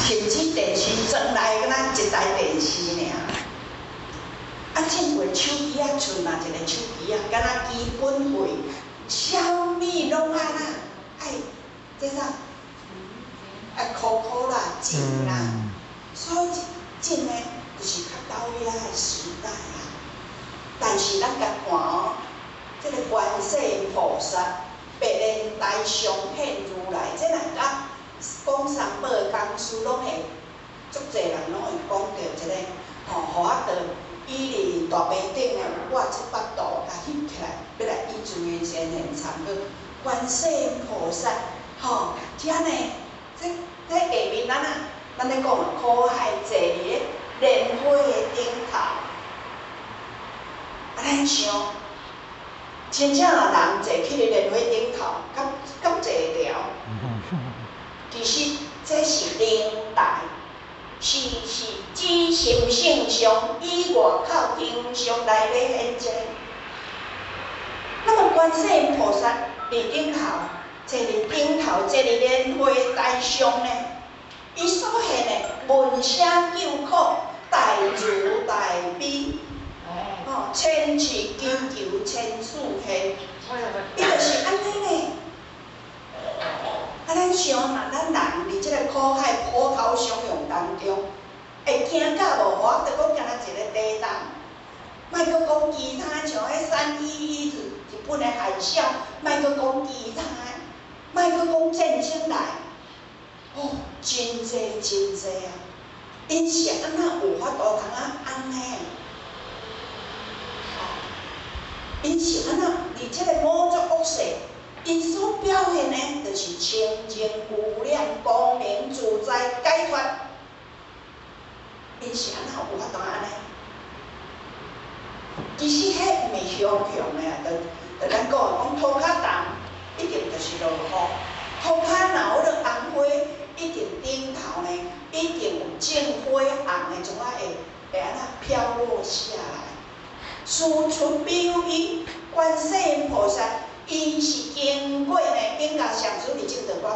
甚至电视装来敢若一台电视尔。啊，种过手机啊，剩嘛一个手机啊，敢若基本费，啥物拢啊啦，爱这啥？啊，箍箍啦，钱啦，所以真诶，就是较倒遐诶时代啊。但是咱甲看哦，这个观世音菩萨、白莲大上显如来，这两个讲三宝诶讲师，拢会足侪人拢会讲到一个，互我着以哩大碑顶诶我这巴肚甲翕起来，要来以自为先现参考。观世音菩萨，遮呢，这下面咱咧讲苦海坐伫咧莲花诶顶头。咱想，真正人坐去咧莲花顶头，敢坐会牢？其实这是灵台，是知心性上以外口经常来咧现这。那么观世音菩萨伫顶头，坐伫顶头，坐伫莲花台上呢，伊所现的闻声救苦，大慈大悲。千次祈求千次现，伊就是安尼呢。咱想嘛，咱人伫即个苦海波涛汹涌当中，会惊甲无？我着讲敢若一个地动，莫阁讲其他像迄311日本的海啸，莫阁讲其他的，莫阁讲战争来，真济啊！因是安怎有法度通安尼？因是安怎？伫即个五浊恶世，因所表现的，就是清净无量、光明自在、解脱。因是安怎有法度安尼？其实迄毋是相向的啊，就咱讲土骹重，一定就是落雨；土骹若有红花，一定顶头呢，一定有正花红的种会安怎飘落下来。师出比喻观世音菩萨，伊是经过呢，顶甲上师伫正道我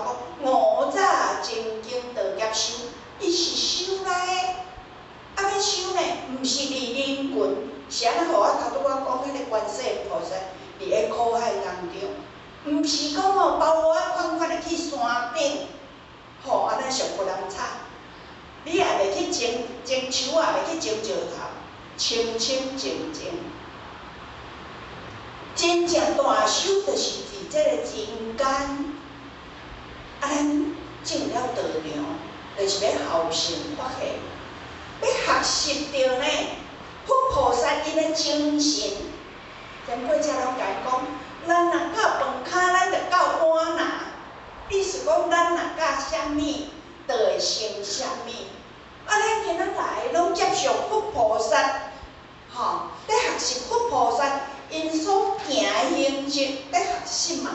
讲，五早精经道业修，伊是修来的。要修呢，毋是离人群，是安尼？互我头拄我讲迄个观世音菩萨伫咧苦海当中，毋是讲包我款款的去山顶，安尼上互人吵。你也袂去种树啊，袂去种石头。清清静静，真正大修就是伫这个人间。咱进了道场，就是要后生发现，要学习到呢，佛菩萨因的精神。前过遮拢甲伊讲，咱若到饭骹，咱着到碗拿。意思讲，咱若到啥物，就会成啥物。咱今仔来拢接受佛菩萨。咧学习佛菩萨因所行的行迹，咧学习嘛。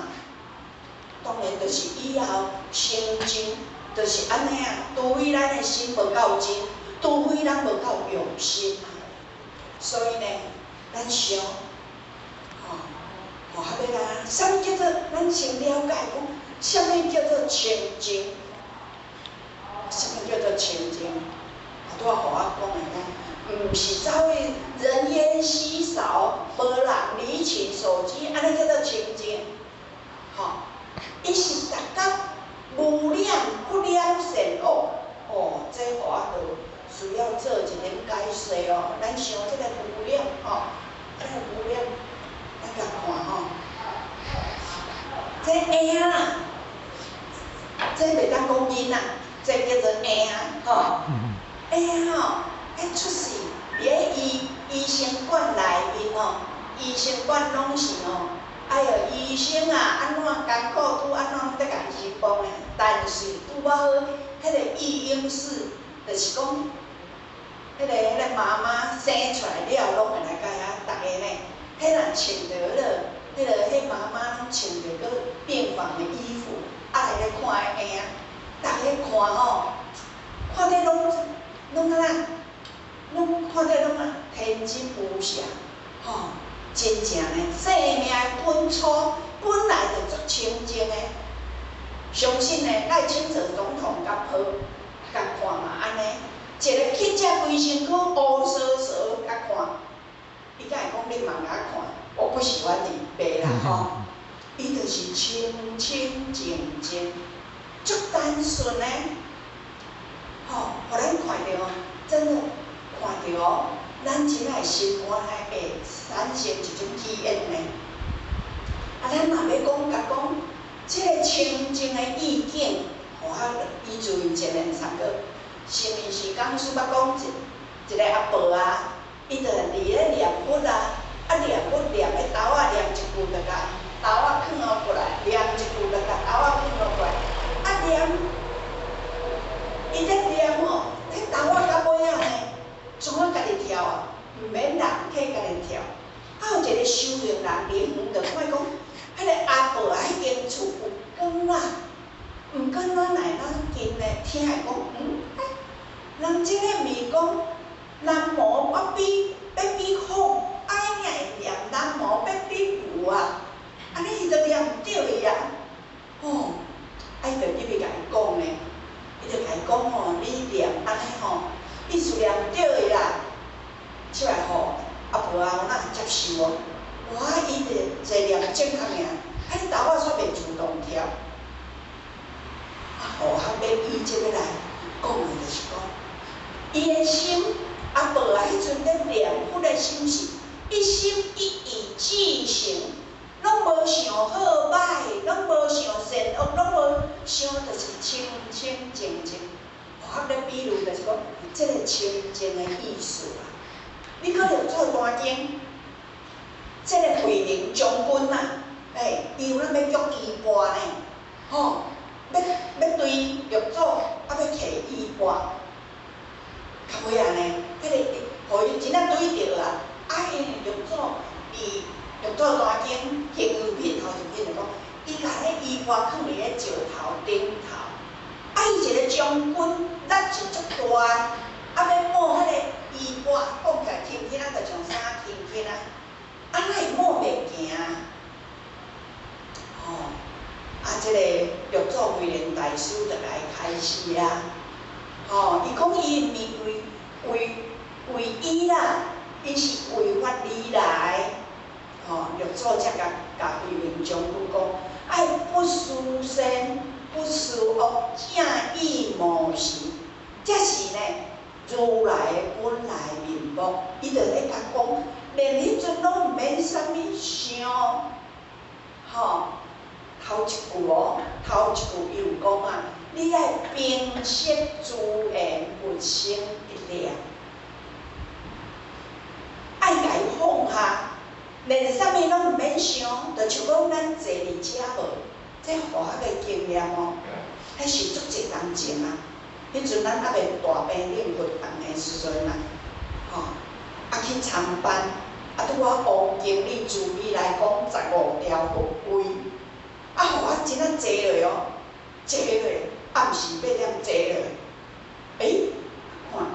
当然，就是以后成就，就是安尼啊。除非咱的心无够真，除非咱无够用心啊。所以呢，咱想，要来，啥物叫做咱先了解讲，啥物叫做清净？啥物叫做清净？拄仔互我讲的讲。毋是走去人烟稀少、无人离群所居，安尼叫做清净。伊是逐工无量不了善恶。这互我着需要做一点解说哦。咱想这个无量这个无量，咱甲看这婴啊，这袂当讲囡仔，这叫做婴婴出世伫咧医生馆内面医生馆拢是医生啊，安怎艰苦拄安怎得甲伊是讲的，但是拄好，迄个育婴室，就是讲，迄个妈妈生出来了，拢会来甲遐逐个呢，迄若穿着迄妈妈拢穿着个病房的衣服，来咧看个婴，逐个看看得拢安怎？拢看得拢天真无邪，真正呢，生命本初本来就足清净的。相信呢，赖清德总统甲看，一个乞食规身躯乌趖趖甲看，伊敢会讲你嘛甲看，我不喜欢你，袂啦吼。伊就是清清静静，足单纯诶，吼，互咱看到，真的看到哦，咱即摆心肝会产生一种体验呢。啊，咱若要讲，即个清净诶意境，互以至于一年三个。是毋是讲苏捌讲一个阿婆啊，伊就伫咧念佛啊，念佛念迄豆仔念一句就甲豆仔囥落过来，念一句就甲豆仔囥落过来，念，伊咧念吼，迄豆仔到尾仔呢，总啊家己跳啊，毋免人客家己跳。有一个修行人灵远就看讲，迄个阿婆啊，迄间厝有光啊，毋过咱来咱近咧听讲，人即个毋是讲南无北比佛，爱念会念南无北比佛啊，安尼伊就念毋对伊啊。吼，伊就入去甲伊讲呢，伊就甲伊讲吼，你念安尼吼，意思念毋对伊啦。即摆吼，阿婆啊，有哪会接受哦？哇，伊就坐念正确尔，迄豆仔煞袂自动跳。互学要伊即个来讲的就是讲。伊的心，阿婆啊，迄阵咧念佛的心是一心一意至诚，拢无想好歹，拢无想善恶，拢无想就是清清静静。学咧比喻就是讲，即个清净的意思啊。你可能做单经，即个桂林将军啊，伊有咱要举衣钵呢，吼，要对玉祖要摕衣钵。较尾啊呢，迄个互伊真正对着啊，因为玉祖伊玉祖单经行运片头就变就讲，伊甲迄衣钵放伫咧石头顶头，伊一个将军，力是足大，要摸迄个衣钵，放起来轻轻啊，就像衫轻轻啊，哪会摸袂行啊？吼，即个玉祖桂林大师就来开始啊。吼，伊讲伊毋是为伊啦，伊是为法而来。吼，玉祖才甲桂林将军讲，爱不思善，不思恶，正义无事，这是呢如来的本来面目。伊就咧甲讲，连迄阵拢毋免啥物想。吼，头一句哦，头一句伊有讲啊。你爱平息诸缘，不生一念，爱家放下，连啥物拢毋免想，就像讲咱坐伫遮无，这互学个经验哦，迄是足济人前啊。迄阵咱还袂大病领佛堂的时阵啊，吼，去参班，拄啊王经理自己来讲15条佛规，互我真啊坐落哦，坐落。暗时8点坐落，看，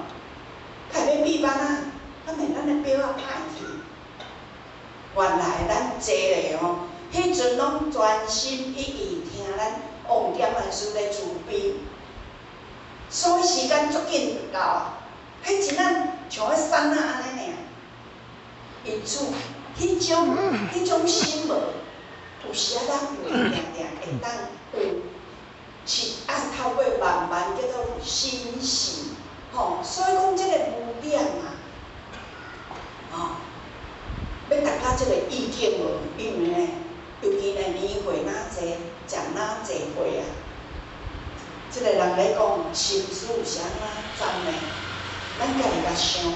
开要闭班啊，咱的表仔歹去。原来咱坐落哦，迄阵拢专心一意听咱王点老师咧自闭，所以时间足紧就到啊。迄真啊像迄山仔安尼尔，因此迄种心无，有时啊咱有定定会当有。是透过慢慢叫做心事，吼，所以讲即个污点啊，要达到即个意境无？因为呢，尤其呢年岁哪济，长哪济岁啊，即个人咧讲心思有啥怎呢？咱家己甲想，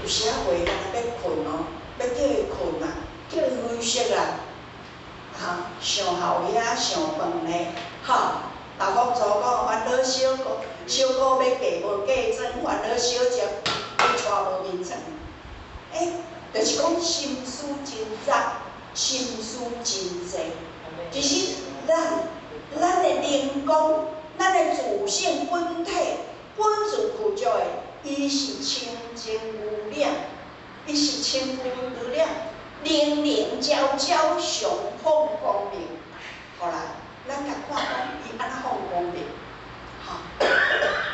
有啥话人要困哦，要叫伊困啊，叫伊休息啊，上后夜上饭呢，豆腐粗讲烦恼小果要嫁无嫁妆，烦恼小食要娶无面床。就是讲心思真杂，心思真济。其实咱的灵光，咱的自性本体，本自具足的，伊是清净无量，伊是清净无量，灵灵照照，上放光明。好啦。咱甲看讲，伊安怎放光明，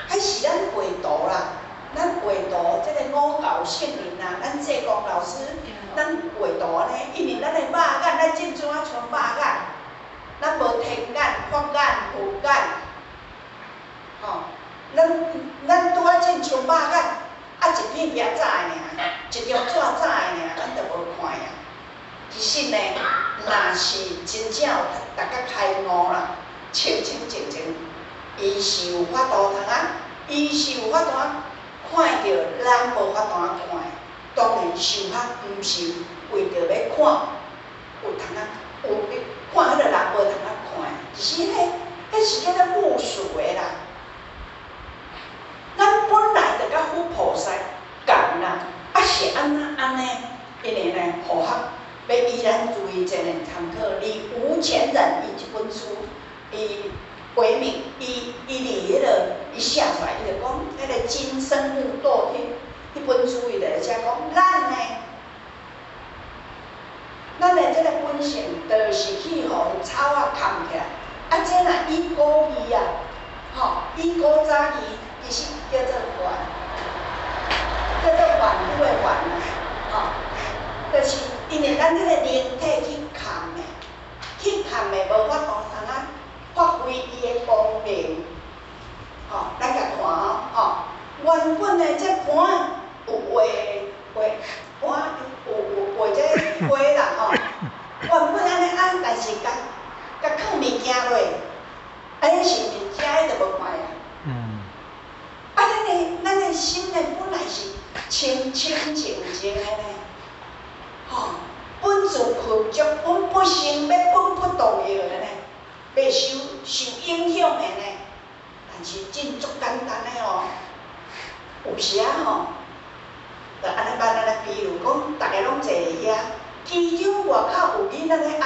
迄是咱画图啦。咱幸运啦！咱济公老师，咱画图安尼，因为咱的肉眼，咱即阵啊像肉眼，咱无天眼、法眼、佛眼，吼，咱拄啊真像肉眼，啊一片壁纸的尔，一张纸纸的尔，咱就无看呀。其实呢，若是真正大家开悟啦，清清静静，伊是有法度通啊，伊是有法度啊。 看到咱无法度啊看，当然受法毋是为着要看，有通啊，有看迄个人无通啊看，只是迄是叫做附属的啦。咱本来就甲佛菩萨共啦，啊是安尼，因为呢，佛学要依咱注意一个参考，李吴前人伊一本书，伊。 回明，伊伫迄个伊写出来，伊就讲，迄个金生木堕迄本书，伊就来写讲，咱的这个本性，就是去互草啊砍起来，啊，这若以古义啊，吼，以古早义，其实叫做原，叫做原土的原啊，吼，就是因为咱迄个灵体去砍的，去砍的无法度通啊。 发挥伊的功能，吼，咱甲看哦，吼，原本的这盘有盘有这花啦，吼，原本安尼按，但是甲放物件落，安尼是毋是食迄就无看呀？啊，咱的心呢，本来是清清静静的呢，吼，本自具足，本不生，要本不动摇的呢。 袂受影响的呢，但是真足简单的哦。有时啊吼，就安尼办安尼，比如讲，大家拢坐遐，其中外口有囡仔咧爱，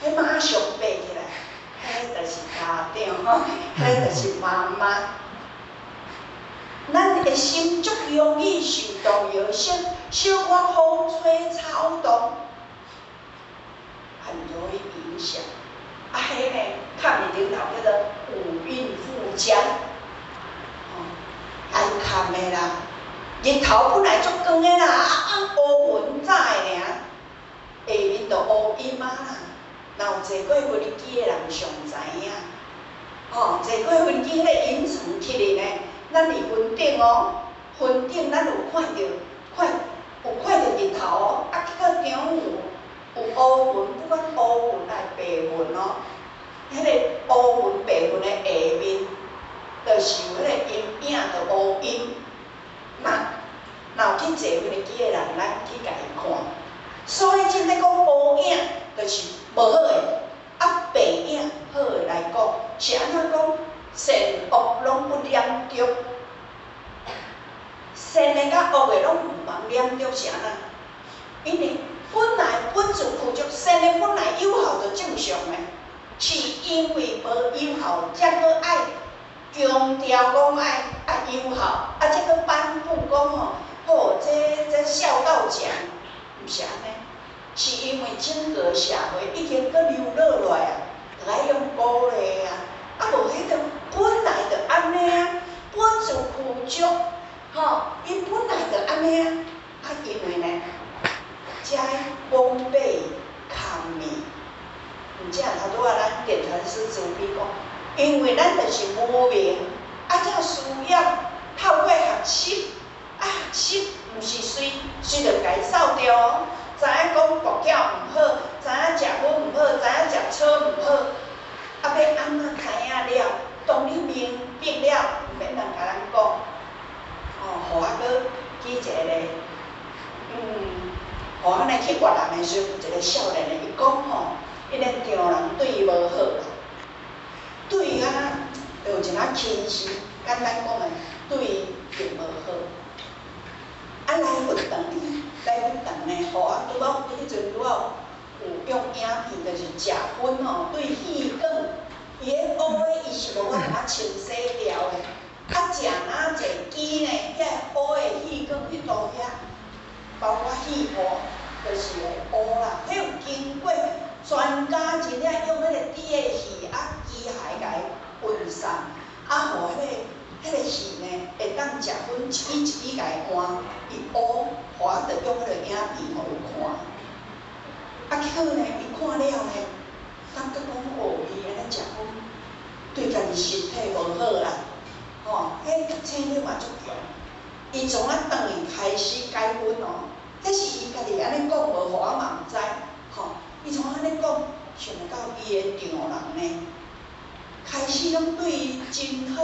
迄马上爬起来，迄就是家长吼，迄就是妈妈。咱的心足容易受动摇，小可风吹草动，很容易影响。 啊，迄个看面顶头叫做五蕴附加，哦，爱看的啦。日头本来足光的啦，啊乌云早的尔，下面就乌阴啊啦。若有坐过飞机的人上知影，哦，坐过飞机迄个云层起来呢，咱伫云顶哦，云顶咱有看到日头哦，啊，结果中午。 有乌云，不管乌云还是白云哦，迄个乌云、白云的下面，就是有迄个阴影，就乌阴。若有去坐飞机的人，咱去家己看。所以真正讲乌影，就是无好的；啊，白影好的来讲，是安怎讲？善恶拢不两着，善的甲恶的拢毋茫两着是安怎？因为。 本来本自具足，善的本来有效就正常的，是因为无有效，才搁爱强调讲爱有效，啊，才搁颁布讲吼，好这孝道强，毋是安尼，是因为整个社会已经搁流落来啊，着爱用鼓励啊，啊无迄个本来就安尼啊，本自具足，吼，伊本来就安尼啊，啊因为呢。 才往背看面，毋则头拄仔咱电传师慈悲讲，因为咱就是无明，啊，才需要透过学习，啊，学习毋是随着家扫掉哦，知影讲国脚毋好，知影食薰毋好，知影食草毋好，啊，要安怎知影了？当你明白了，毋免人甲咱讲，哦，互我搁举一个咧，互咱来去越南的时阵，有一个少年的，伊讲吼，迄个丈人对伊无好啦，对伊啊，就有一仔轻视，简单讲的，对伊并无好。啊，来运动呢，互我拄仔迄阵拄仔有用影片，就是食薰吼，对气管，伊迄乌的伊是无法通啊清洗掉的。啊，食哪济鸡呢？遐乌的气管迄度遐。 包括气泡，就是会乌啦。迄有经过专家真正用迄个低的气啊，机械甲伊分散，啊，互迄个气呢会当食薰，一支一支甲伊换，伊乌，互我着用迄个影片互伊看。啊，结果呢，伊看了呢，感觉讲哦，伊安尼食薰对家己身体无好啦，吼，迄毒性你嘛足强。伊从啊转去开始解薰哦，这是伊家己安尼讲，无互我嘛毋知，吼，伊从安尼讲，想到伊的丈人呢，开始拢对伊真好。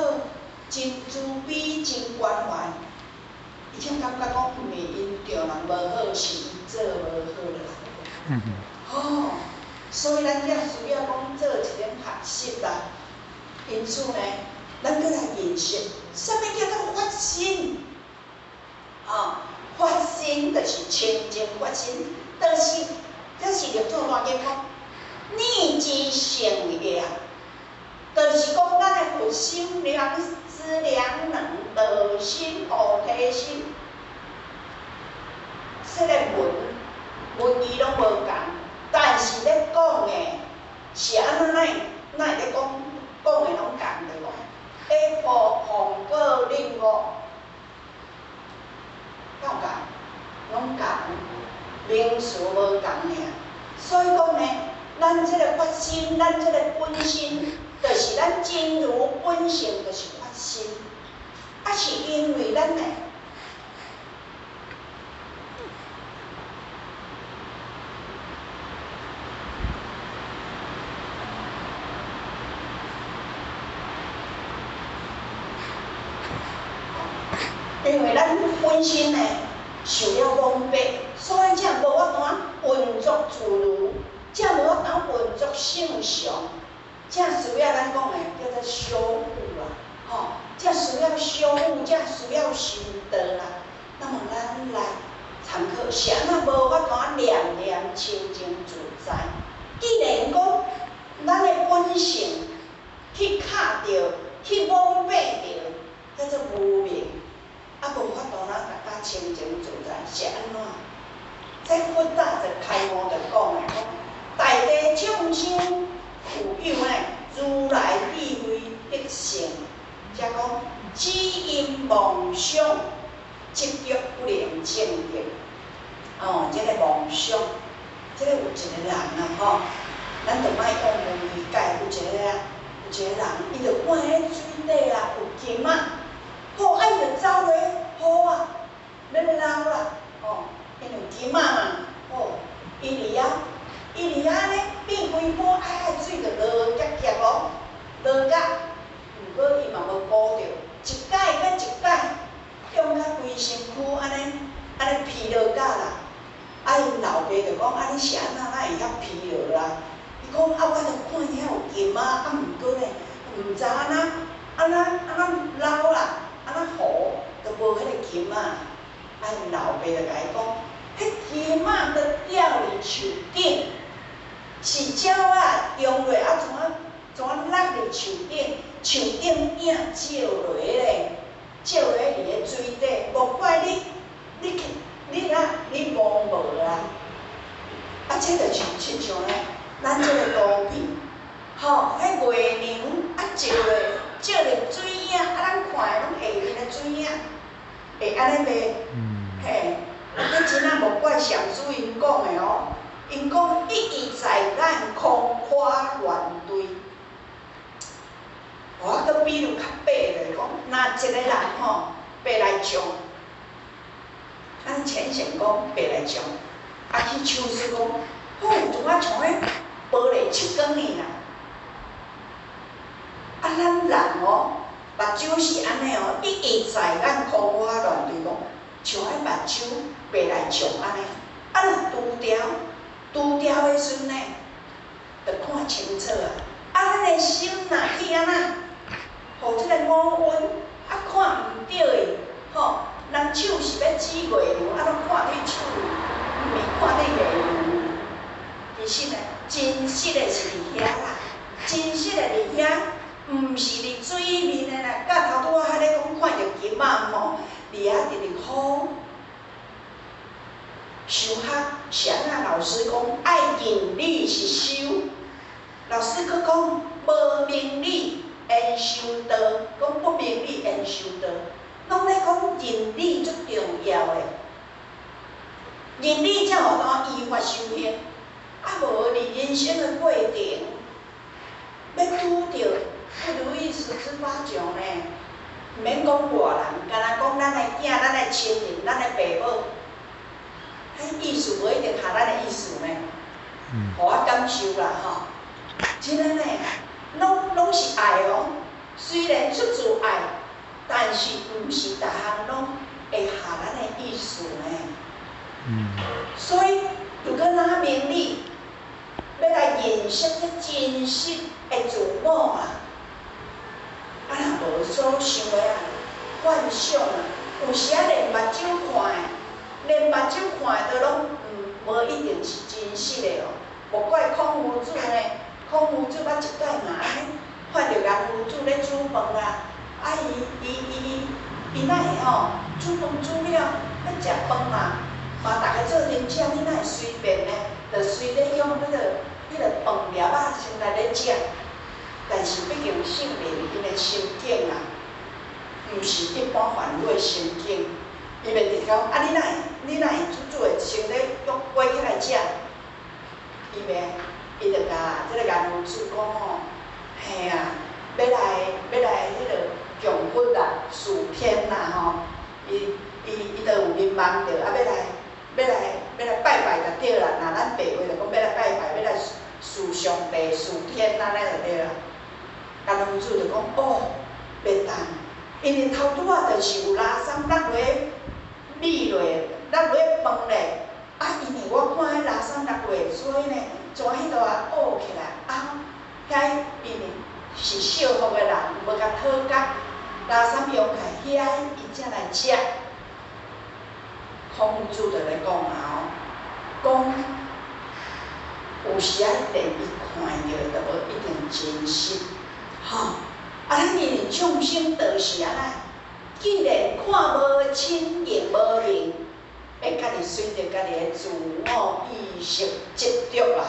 真慈悲，真关怀，而且感觉讲毋是因丈人无好，是伊做无好啦。哦，所以咱才需要讲做一点学习啦。因此呢，咱搁来认识，啥物叫做发心？啊，发心就是清净发心，就是这是六祖大经讲，逆之成业，就是讲咱的佛心良。 知良能德心菩提心，说个文字拢无共，但是咧讲的是安怎奈会咧讲的拢共着无？下部红果令五，有共？拢共，名词无共尔。所以讲呢，咱这个发心，咱这个本心，就是咱真如本性，就是。 心，啊是因为咱呢，因为咱本身呢受了蒙蔽，所以才无法度运作自如，才无法度运作正常，才需要咱讲的叫做修复啦。 吼，才需要修复，才需要修道啦。那么咱来参考，是安怎无法度念念清净自在？既然讲咱的本性去卡着，去蒙蔽着，叫做无明，啊无法度咱大家清净自在，是安怎？这佛大就开悟就讲的，讲大地众生富有呢，如来智慧德性。 则讲只因妄想，执着不能清净。哦，这个妄想，这个有一个人啊，吼，咱着莫用无理解。有一个人，伊着看迄水底啊有金仔，好，啊伊着走落，好啊，要捞啦，哦，因有金仔嘛，哦，伊伫遐呢，变规波，水着落夹夹哦，落甲。 不过伊嘛无顾着，一解甲一解，用甲规身躯安尼疲劳甲啦。啊，因老爸就讲啊，你是安怎会遐疲劳啦？伊讲啊，我着看遐有金仔，啊，毋过咧，毋知安怎捞啦，安怎糊，都无迄个金仔。啊，因老爸就甲伊讲，迄金仔都掉伫树顶，是鸟仔用落啊怎落伫树顶？ 树顶影照落咧，照落伫个水底，无怪你摸无啦。啊，这就像咧，咱这个图片，吼，迄月亮啊照落水影，啊，咱看的拢下面的水影，会安尼袂？嘿，迄真仔无怪上师因讲的哦，因讲一意在咱空花乱堆。 我搁比如较白咧，讲，若一个人吼白来种，咱浅显讲白来种，啊去手术讲，哦，怎啊像迄玻璃七光呢啦？啊，咱人哦，目睭是安尼哦，一直在咱空花乱对讲，像迄目睭白来种安尼，啊，若拄调的时阵呢，着看清楚啊，啊，咱的心若去安那？ 互即个五蕴啊看毋着的，吼，人手是要指月亮，啊，拢看你手，毋是看你月亮。其实呢，真实的是伫遐啦，真实的伫遐，毋是伫水面的啦。甲头拄我遐咧讲看着金仔吼，伫遐直直好。修学是安那？老师讲爱认理是修，老师佫讲无明理。 缘修道，讲不明理缘修道，拢咧讲仁理最重要的，仁理才有当依法修行。啊，无你人生的过程，要拄着不如意十之八九呢。毋免讲外人，干那讲咱的囝、咱的亲人、咱的爸母，迄意思无一定合咱的意思呢。互我感受啦吼，真诶呢，拢是爱哦。虽然出自爱，但是毋是逐项拢会合咱的意思呢。所以，如果咱名利要来认识这真实的自我啊，啊若无所想的啊，幻想啊，有时啊连目睭看的，连目睭看的都拢无一定是真实的哦。无怪孔夫子呢，孔夫子捌一摆嘛安尼，看到颜夫子咧煮饭啊，啊伊哪会吼煮饭煮了要食饭嘛，嘛大家做阵食，你哪会随便呢？就随咧用迄个饭粒仔先来咧食。但是毕竟圣灵因的心境啊，毋是一般凡夫的心境。伊袂直讲啊，你哪会煮的先咧用粿起来食？伊就甲即个颜夫子讲吼，嘿啊，要来迄个供佛啦、事天啦吼，伊就有面梦着，啊要来拜拜就对啦。若咱白话就讲要来拜拜，要来事上帝、事天安尼就对啦。颜夫子就讲哦，袂当，因为头拄仔就是有拉三落落米落，落落饭咧。啊，因为我看迄拉三落落，所以呢，从迄度啊学起来啊，遐因为是少福的人，无甲讨价，拉三用起遐伊才来食。孔夫子就咧讲啊，讲有时啊，连伊看着都无一定真实。吼，啊，咱因为众生就是安那，既然看无清，言无明，会家己随着家己的自我意识执着啊，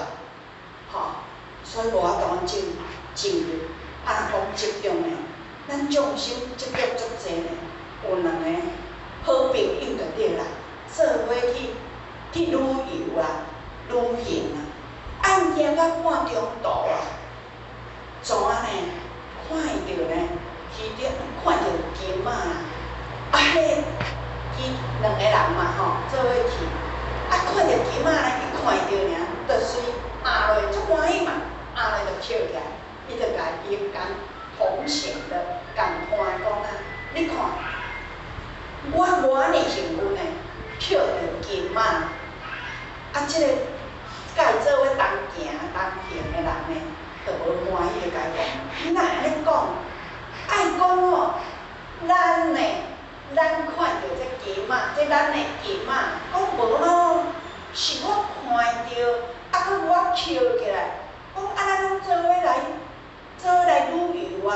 吼，所以无法度进入。啊，讲执着呢，咱众生执着足济呢，有两个好朋友就对啦，做伙去旅游啊，旅行啊，案件到半中途啊，怎啊呢？看到呢，鱼钓看到金仔啦，啊，迄两个人嘛吼，做伙去，啊，看到金仔呢，伊看到尔，就随压落，足欢喜嘛，压落就跳起来，伊就甲伊共同行的共伴讲啊，你看，我偌尼幸运呢，捡到金仔，啊，即个甲伊做伙同行同行的人呢。就无欢喜，就甲伊讲，你哪会安尼讲？爱讲吼，咱看到这金仔，这咱的金仔，讲无咯，是我看到，啊，搁我捡起来，讲啊，咱拢做伙来旅游啊，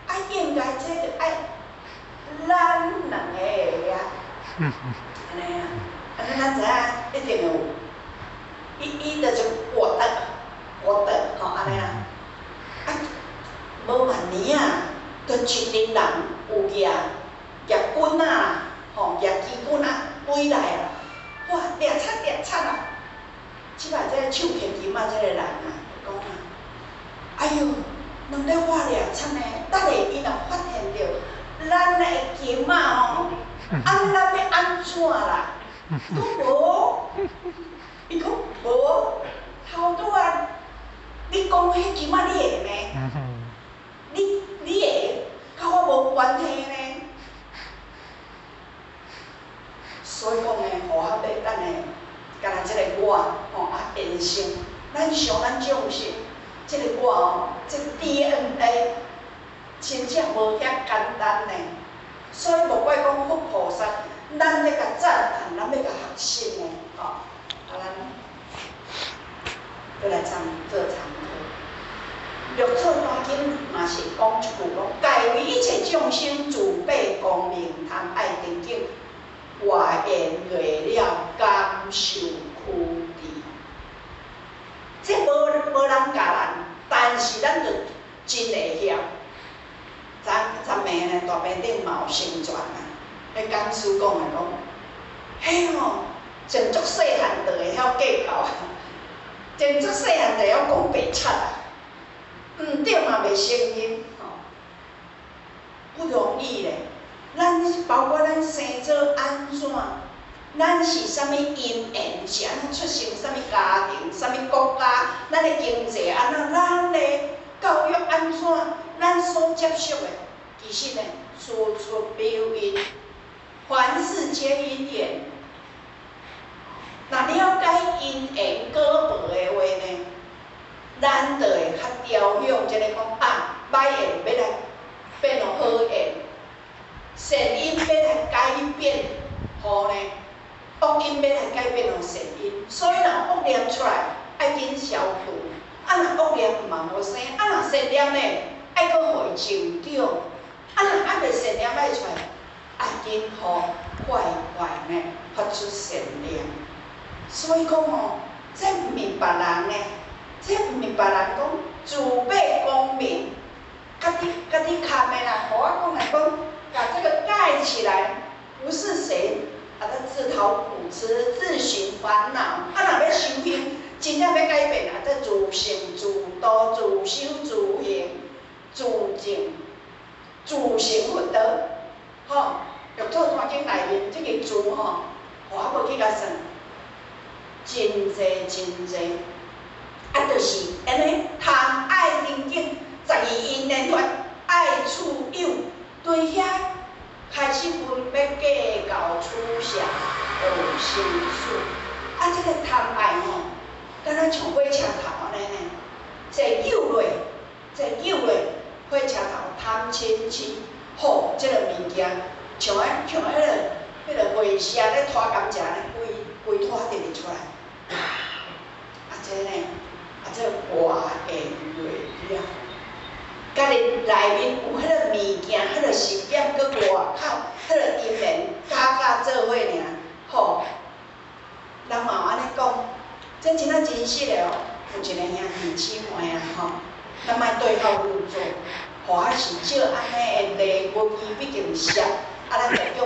啊，应该这就爱咱两个的呀，安尼啊，安尼咱知影一定有，伊就是活得。我的吼安尼啊，啊，无万年啊，就一群人有举棍啊，吼举旗棍啊，飞来啊，哇，掠惨啊！即摆这手提金仔这个人啊，讲啊，哎哟，两个我掠惨呢，等下伊若发现着咱的金仔吼，啊，咱要安怎啦？讲无，伊讲无，头拄啊。你讲迄金仔你会咩？你会，甲我无关系呢。所以讲呢，互我要咱的，敢若即个我吼啊，延伸，咱想咱众生，即个我吼，即 DNA 真正无遐简单呢。所以无怪讲佛菩萨，咱要甲赞叹，咱要甲学习呢，吼，啊咱要来做参考。绿草大经嘛是讲一句讲，界为一切众生自备光明，通爱定境，外言月了，甘受苦地。这无人教咱，但是咱就真会晓。昨暝呢，大面顶嘛有宣传啊，迄讲师讲的讲，迄吼，真足细汉就会晓计较啊，真足细汉就会晓讲白贼啊，毋对嘛袂承认吼，不容易咧。咱包括咱生做安怎，咱是啥物因缘，是安怎出生啥物家庭，啥物国家，咱的经济安怎，咱的教育安怎，咱所接受的，其实呢，事出必有因，凡事皆因缘。若了解因缘果报的话呢，咱就会较调养，即个讲啊，歹缘要来变做好缘，善因要来改变，好呢，恶因要来改变做善因。所以若恶念出来，爱紧消除；啊，若恶念毋嘛无生；啊，若善念呢，爱搁互伊成长；啊，若爱袂善念爱出来，爱紧互坏呢发出善念。所以讲吼，这毋是别人呢，这毋是别人讲自备光明，甲你看的啦，互我讲来讲，把这个盖起来，不是谁啊，他自讨苦吃，自寻烦恼。啊，若要修行，真正要改变啊，这自性、自度、自修、自行、自证、自成佛道。吼，玉座坛经内面这个字吼，我无去甲算。真济真济，啊，就是安尼贪爱人境，12因缘法爱处有，对遐开始分要计较取舍，有心事。啊，这个贪爱吼，敢若像火车头安尼呢，坐久落，火车头贪嗔痴，吼，这个物件像迄个火车咧拖甘蔗咧，规拖直直出来。啊，这呢，这外缘累了，家己内面有迄个物件，迄个实验，搁外口迄个因缘加做伙尔，吼。人嘛有安尼讲，这真啊真实的哦。有一个兄弟姊妹啊，吼，咱莫对号入座，互我是照安尼的例文伊毕竟熟，啊，咱就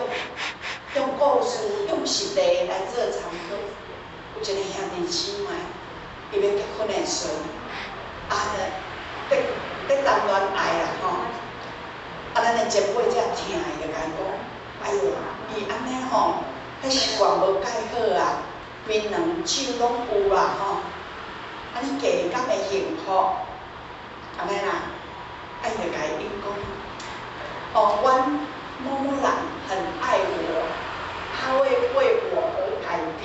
用故事、用实例来做参考。有一个兄弟姊妹，伊要结婚的时阵，啊，在谈恋爱啦吼，啊，咱的前辈才听伊就甲伊讲，哎哟，伊安尼吼，迄习惯无改好啊，面两手拢有啦吼，啊，你家己敢会幸福？安尼啦，啊，伊就甲伊讲，哦，阮某某人很爱我，他会为我而改变。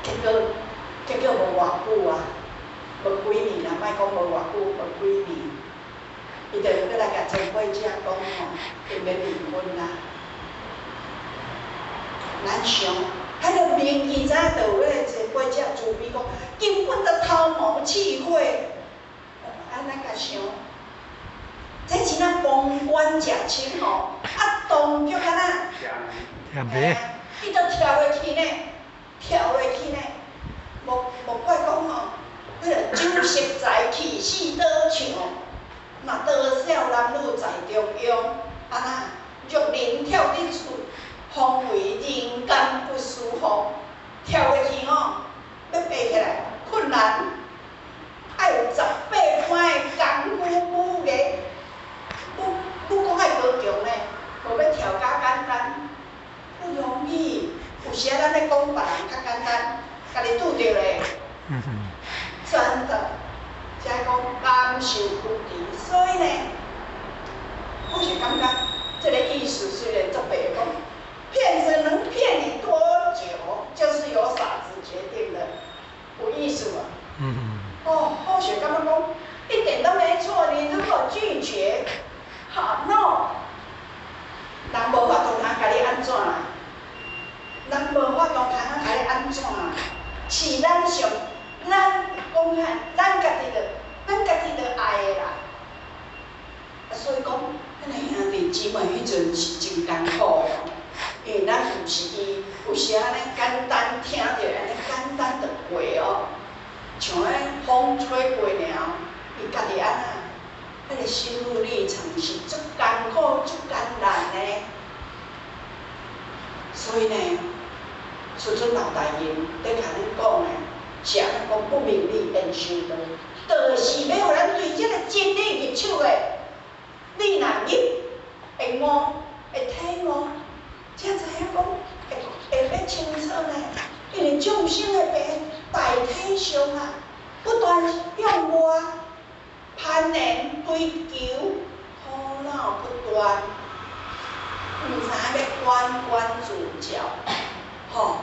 结果无偌久啊，无几年啦，莫讲无偌久，无几年，伊就要来甲前辈姐讲吼，伊要离婚啦。咱想，迄个明伊知影就有迄个前辈姐自卑讲，根本就偷毛气火，咱甲想，这真啊公关食清吼，啊动作敢若，伊就跳落去呢。跳落去呢，无怪讲吼，迄个酒色财气势倒唱，若多少男女在中央，啊那玉林跳得出，方为人间不舒服。跳落去吼，要爬起来困难，爱有18番的功夫武艺，武讲爱高强呢，无要跳甲简单，不容易。有时咱咧讲别人较简单，家己拄着咧，真的，才讲甘受苦敌。所以呢，我是感觉这个意思虽然足白讲，骗子能骗你多久，就是由傻子决定的，有意思吗？哦，我是感觉讲一点都没错。你如果拒绝，好 no， 人无法度通甲你安怎啦？人无法度通甲你安怎啊？是咱上，咱讲遐，咱家己着爱的啦。所以讲，咱的兄弟姊妹迄阵是真艰苦的哦，因为咱有时安尼简单听着，安尼简单就过哦，像迄风吹过尔，伊家己安那，迄个心路历程是足艰苦、足艰不名利恩修道，就是要互咱对这个真理入手的，你若入会悟会体悟，才知影讲会要清楚呢。因为众生的大体上啊，不断向外攀缘追求，苦恼不断，毋知要关关自照，吼，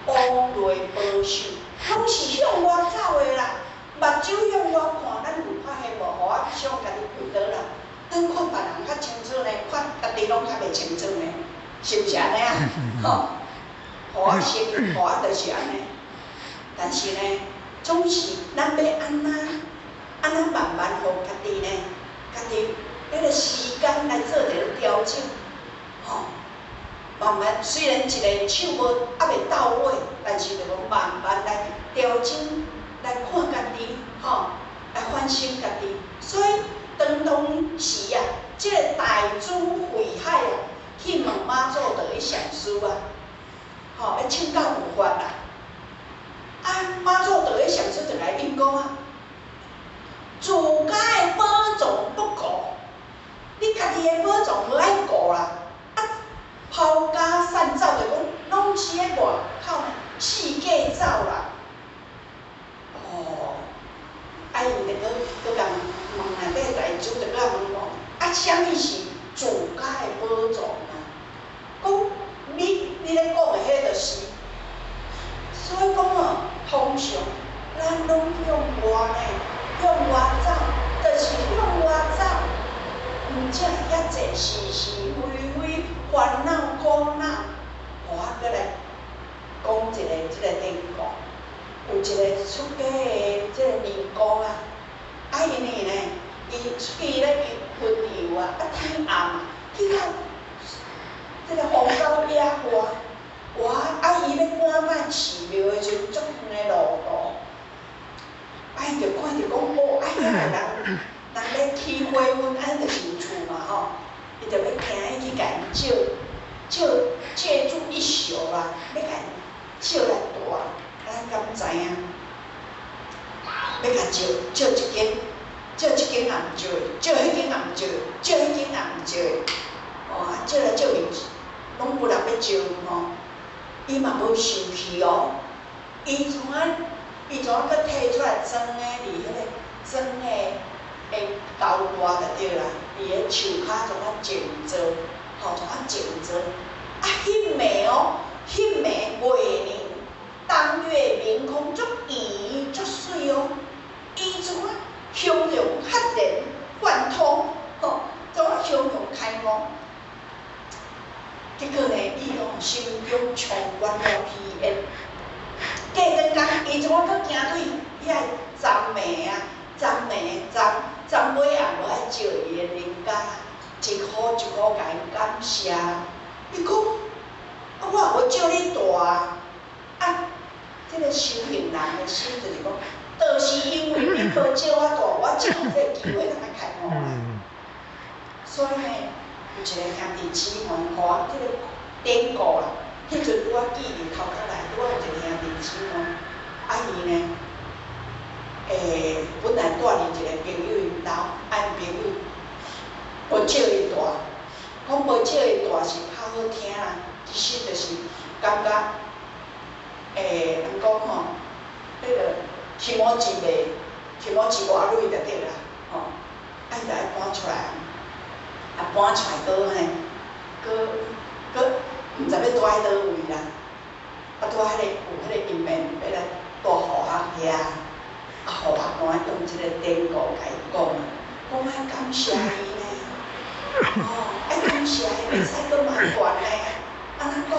往内保守，拢是向外走的啦。目睭向外看，咱有发现无？互我想家己几倒啦。咱看别人较清楚呢，看家己拢较袂清楚呢，是毋是安尼啊？吼，互我心，互我就是安尼。但是呢，总是咱要安怎慢慢互家己呢，家己迄个时间来做一个调整，吼。慢慢虽然一个手无还袂到位，但是就讲慢慢来调整，来看家己，吼，来反省家己。所以当时啊，这个大珠慧海啊，去问妈祖道一上师啊，吼，要请教有法啦。啊，妈祖道一上师就来应讲啊，自家的宝藏不顾，你家己的宝藏无爱顾啦。抛家散走就讲，拢是喺外口四界走啦。哦，啊伊就佮问内底大主就佮问讲，啊，啥物是自家的宝藏啊？讲你咧讲的迄个是，所以讲哦，通常咱拢向外呢，向外走，就是向外走，毋才遐济是是非非。烦恼苦恼，我搁来讲即个典故，有一个出家的即个尼姑啊，啊因为呢，伊出去咧巡游啊，天暗，去到即个荒郊野外，伊要赶返寺庙的时阵，足远的路途，伊就看着讲，哦，遐个人咧起火薰，就是有厝嘛吼。伊就要行去甲因借住一宿啦，要甲因借来住，咱敢知影？要甲借一间也毋借，借迄间也毋借，借迄间也毋借，哦，啊借来借去，拢无人要借吼，伊嘛无生气哦，伊从啊佫摕出来装诶，伫迄个装诶。高大就对啦，伊个树骹从啊静坐，吼从啊静坐，啊迄暝哦，迄暝月呢，当月明空足圆足水哦，伊从啊胸容赫然贯通，吼从啊胸容开悟，结果呢，伊哦心中充满了喜悦。过阵间，伊从啊佫行对遐站暝啊，站尾也无爱借伊的人家，一箍一箍甲因感谢。伊讲，啊我无借你大啊，这个修行人的心就是讲，就是因为你无借我大，我才有这个机会通来开悟啊。所以呢，有一个兄弟姊妹，互我这个典故啊，迄阵我记伫头壳内，我有一个兄弟姊妹，啊伊呢。本来住伫一个朋友因兜，因朋友无借伊大，讲无借伊大是较好听啦，其实就是感觉，人讲吼，迄个提莫钱袂，提莫钱偌累就对啦，吼，啊伊就爱搬出来，啊搬出来搁呢，搁毋知要住喺倒位啦，啊住迄个有迄个因缘要来住互学遐。啊，互阿公用即个典故甲伊讲，讲爱感谢伊呢，哦，爱感谢伊，袂使搁埋怨呢。安怎讲？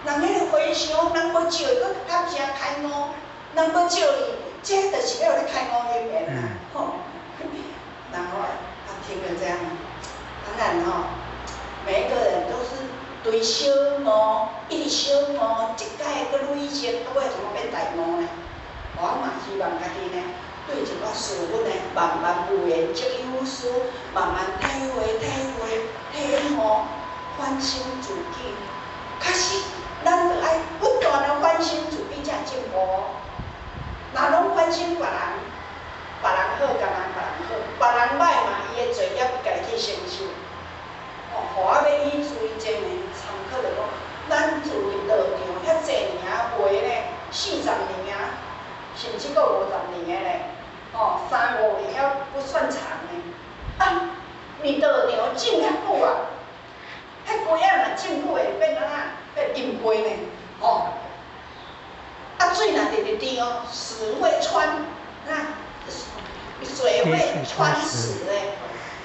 人迄个回想，人无借伊，搁感谢开悟；人无借伊，这就是要你开悟因缘啦，吼。然后他听了这样，当然吼，每一个人都是对小悟，一直小悟，一届搁累积，啊尾怎么变大悟呢？我嘛希望家己呢，对一寡事物呢，慢慢有缘即有事，慢慢体会、体悟，反省自己。确实，咱着爱不断的反省自己才进步。心别人，别人好，干人别人好，别人歹嘛，伊的罪孽家己去承受。哦，互我要以最前的参考着讲，咱自入道场遐济年话咧，40年啊，甚至搁50年的咧，哦，3、5年还不算长的。啊，入道场种遐久啊，遐龟仔若种久会变安怎？变银龟呢？哦，啊水若直直滴哦，屎会穿，啊，水会穿屎嘞。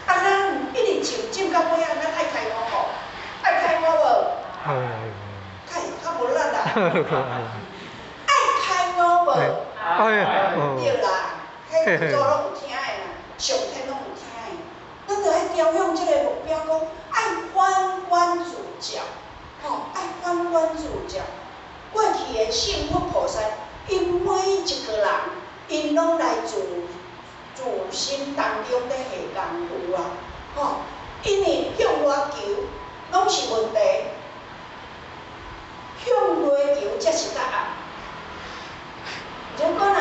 啊，咱一直种到尾啊，咱爱开五号，爱开五无？开较无力啦。爱开五无？对啦，迄做拢有听的啦，上天拢有听的。咱着爱朝向即个目标，讲爱反观自照，吼，爱反观自照。过去的圣佛菩萨，因每一个人，因拢来自心当中咧下功夫啊，吼，因为向外求拢是问题，向内求才是答案。如果若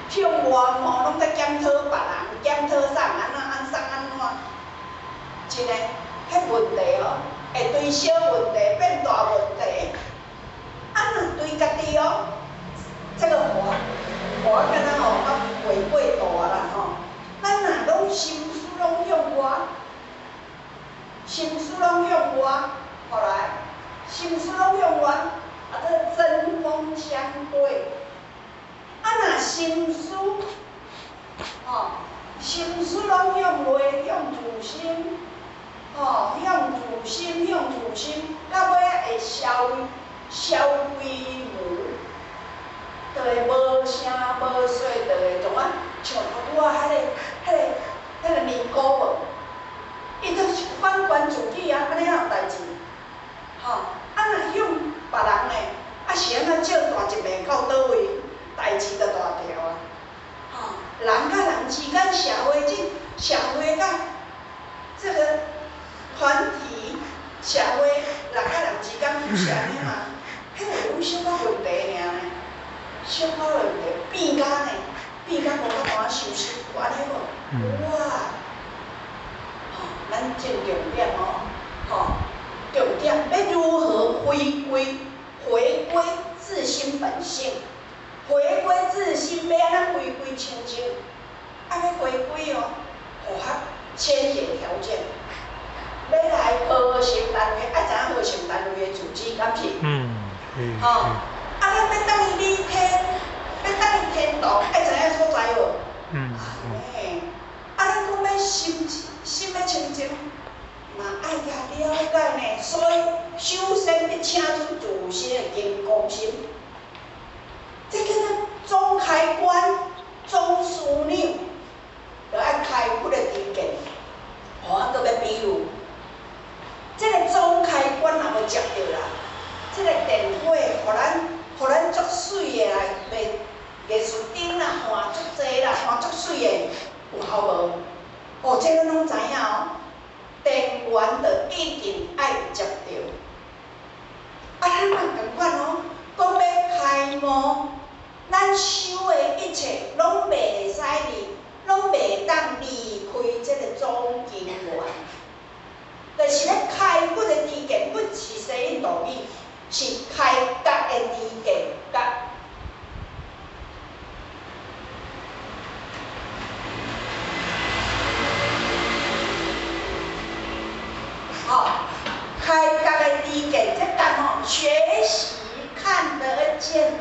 向外吼，拢在检讨别人，检讨送安怎，送安怎，真诶，迄问题哦，会对小问题变大问题。啊，若对家己哦，这个我敢若吼，较袂过大啦吼。咱若拢心思拢向外，心思拢向外，后来心思拢向外，啊，这针锋相对。啊，若心思，吼，心思拢向内，向自心，吼，向自心，到尾仔会消归无，就会无声无息，就会怎啊？像头拄仔迄个尼姑无，伊就是反观自己啊，安尼哪有代志？吼，啊若向别人呢，啊是安怎借大一面到倒位，代志就大条啊。吼，人甲人之间社会甲这个团体社会，人甲人之间不是安尼嘛？迄个有小可问题尔呢，小可问题变甲呢，变甲无甲单收拾，有安尼无？有啊。吼，咱正重点哦，吼，重点要如何回归自心本性？回归自心要安怎回归清净？啊，要回归哦，符合先决条件。要来核心单位，爱知影核心单位的主旨，敢是？吼，啊，咱要等伊理天，要等伊天堂，爱知影所在无？嘿，啊，咱讲要心要清净，嘛爱甲了解呢。所以首先要请出自身的金刚心，这叫做总开关、总枢纽，就爱开骨的知见。我搁要比如，这个总开关若无接着啦，这个电火，互咱足水的来艺术顶啦，换足济啦，换足水的，有效无？哦，这咱拢知影哦。电源就一定爱接着。啊，咱嘛共款哦，讲要开悟，咱修的一切拢袂使拢袂当离开这个总经源。就是咧开骨的知见，骨是西印度语，是开觉的知见，觉。哦，开觉的知见，这讲吼，学习看得见，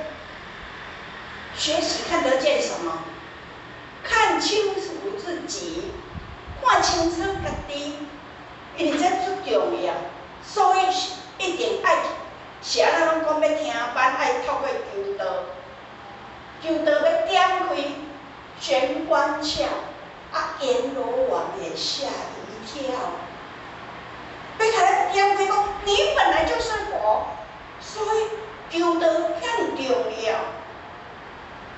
学习看得见什么？看清楚自己，看清楚家己。因为这最重要，所以一定爱，是安怎拢讲要听班，爱透过求道，求道要点开玄关窍，啊阎罗王也吓一跳。要甲咱点开讲，你本来就是佛，所以求道遐尼重要，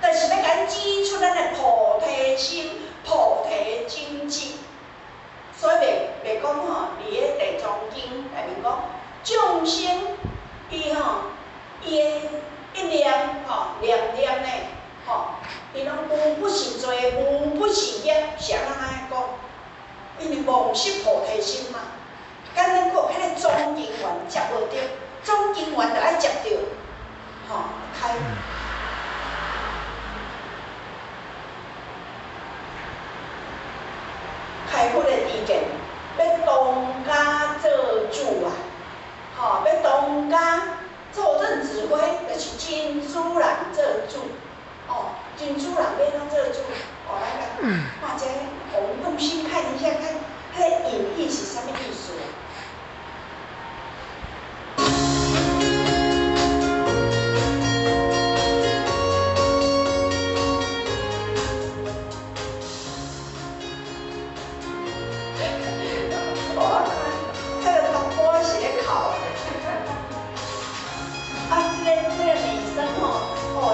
就是要甲咱指出咱的菩提心、菩提精进。所以袂讲吼，伫咧地藏经内面讲，众生伊吼伊的一念吼念念呢吼，伊讲无不是罪，无不是业，是安怎安尼讲？因为忘失菩提心嘛。敢咱讲迄个总因缘接无着，总因缘就爱接着，吼、开。开佛的意见，要当家做主啊！吼、要当家做任指挥，就是真主人做主。哦，真主人要当做主，哦，来看这，我们用心看一下，看它的隐意是什么意思？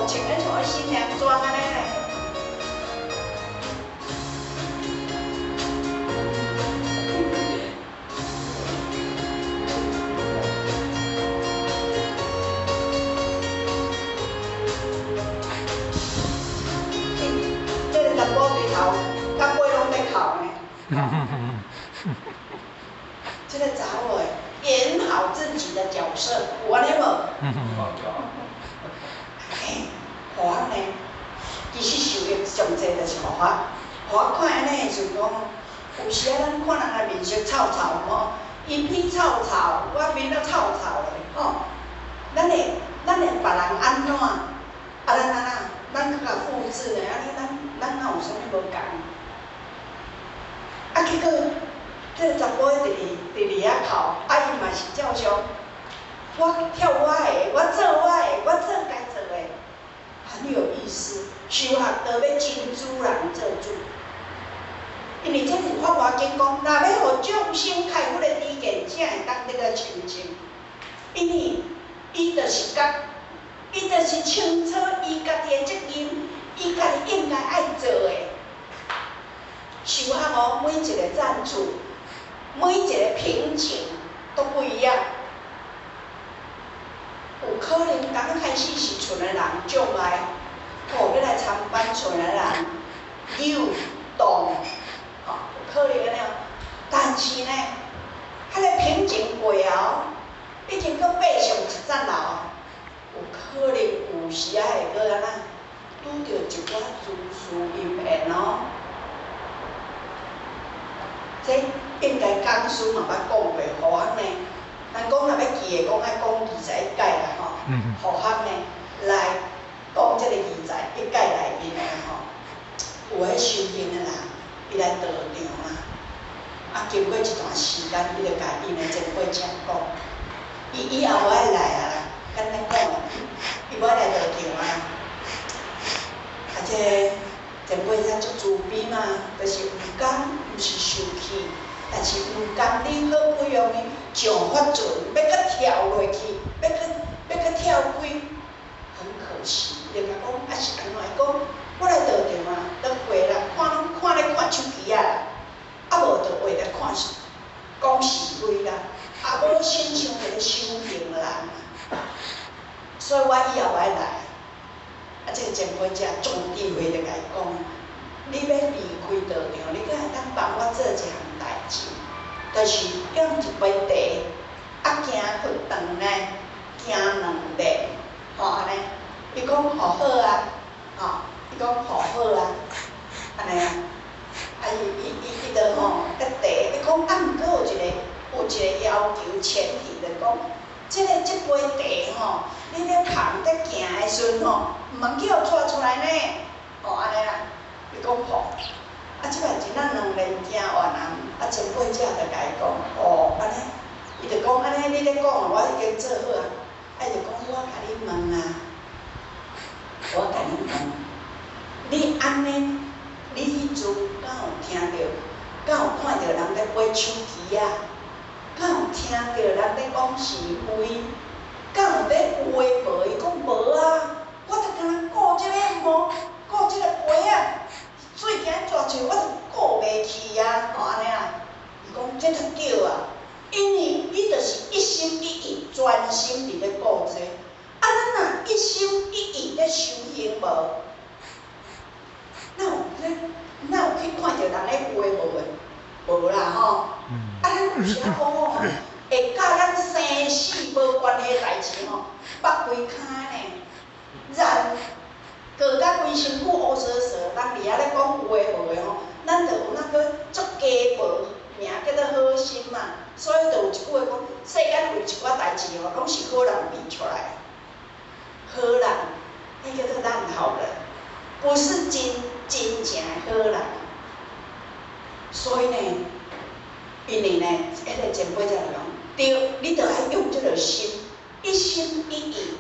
穿个像新娘装安尼嘞，这个查甫对头，甲尾拢在哭呢。这个查某诶，演好自己的角色，有安尼无？互阮呢，其实受益上济就是互我看安尼就是讲，有时啊，咱看人个面色臭臭吼，伊皮臭臭，我面都臭臭嘞，吼。咱会别人安怎？咱去甲复制嘞，安尼咱哪有啥物无共？啊，结果这个查甫伫遐哭，啊，伊嘛是照常，我跳我的，我做我的，我做该做的。很有意思，修学道要真主人做主，因为这是法华经讲，若要互众生开佛的知见，才会当得个清净。因为伊就是觉，伊就是清楚伊家己的责任，伊家己应该爱做的。修学哦，每一个赞助，每一个瓶颈都不一样。有可能刚开始是厝的人障碍，哦，要来参班厝的人扭动，哦，有可能安尼。但是呢，迄个瓶颈过后，已经搁爬上一层楼，有可能有时啊会搁安怎拄着一寡蛛丝因缘哦。这应该讲师嘛捌讲过，互阮呢。咱讲若要记的，讲爱讲20届啦吼，互学呢来讲这个20届内面的吼，有迄修行的人，伊来道场啊，经过一段时间，伊就甲因的前辈讲，伊以后无爱来啊啦，简单讲啊，伊无爱来道场啊，啊这前辈才足慈悲嘛，就是毋甘，毋是受气。但是毋甘你好不容易上法船，要搁跳落去，要搁跳开，很可惜。人家讲啊是安怎讲？我来道场啊，都回来看咧看手机啊，啊无就为了看讲是非啦，啊无欣赏迄个修行的人啊。所以我以后爱来，啊这个前辈才重智慧就甲伊讲，你要离开道场，你搁会当帮我做一项代志，就是用一杯茶，啊行去长呢，行2日，吼安尼。伊讲好好啊，吼，伊讲好好啊，安尼啊，啊伊就吼个茶，伊讲啊毋过有一个要求前提，就讲，这杯茶吼，你咧旁在行的时阵吼，毋通叫我抓出来呢，吼安尼啦，伊讲好。啊，即摆是咱2年行完啊，啊前辈才就甲伊讲，哦，安尼，伊就讲安尼，你咧讲啊，我已经做好啊，啊伊就讲我甲你问啊，我甲你问，你安尼，你迄阵敢有听到，敢有看到人咧买手机啊？敢有听到人咧讲是非？敢有咧有诶无？伊讲无啊，我就敢顾即个无，顾即个杯啊。水惊抓出，我就顾袂去啊，吼安尼啊。伊讲这就对啊，因为你就是一心一意、专心伫咧顾这。啊，咱若一心一意咧修行无，哪有去看到人咧话无诶？无啦吼。啊，咱有时啊讲吼，会甲咱生死无关系诶代志吼，捌规骹呢，然过甲规身躯乌索索，人伫遐咧讲有诶无诶吼，咱就有那个足家无名叫做好心嘛，所以就有一句话讲，世间有一寡代志吼，拢是好人变出来，好人，那叫做烂好人，不是真正诶好人。所以呢，因为呢，迄个前辈才来讲，对，你着爱用这个心，一心一意，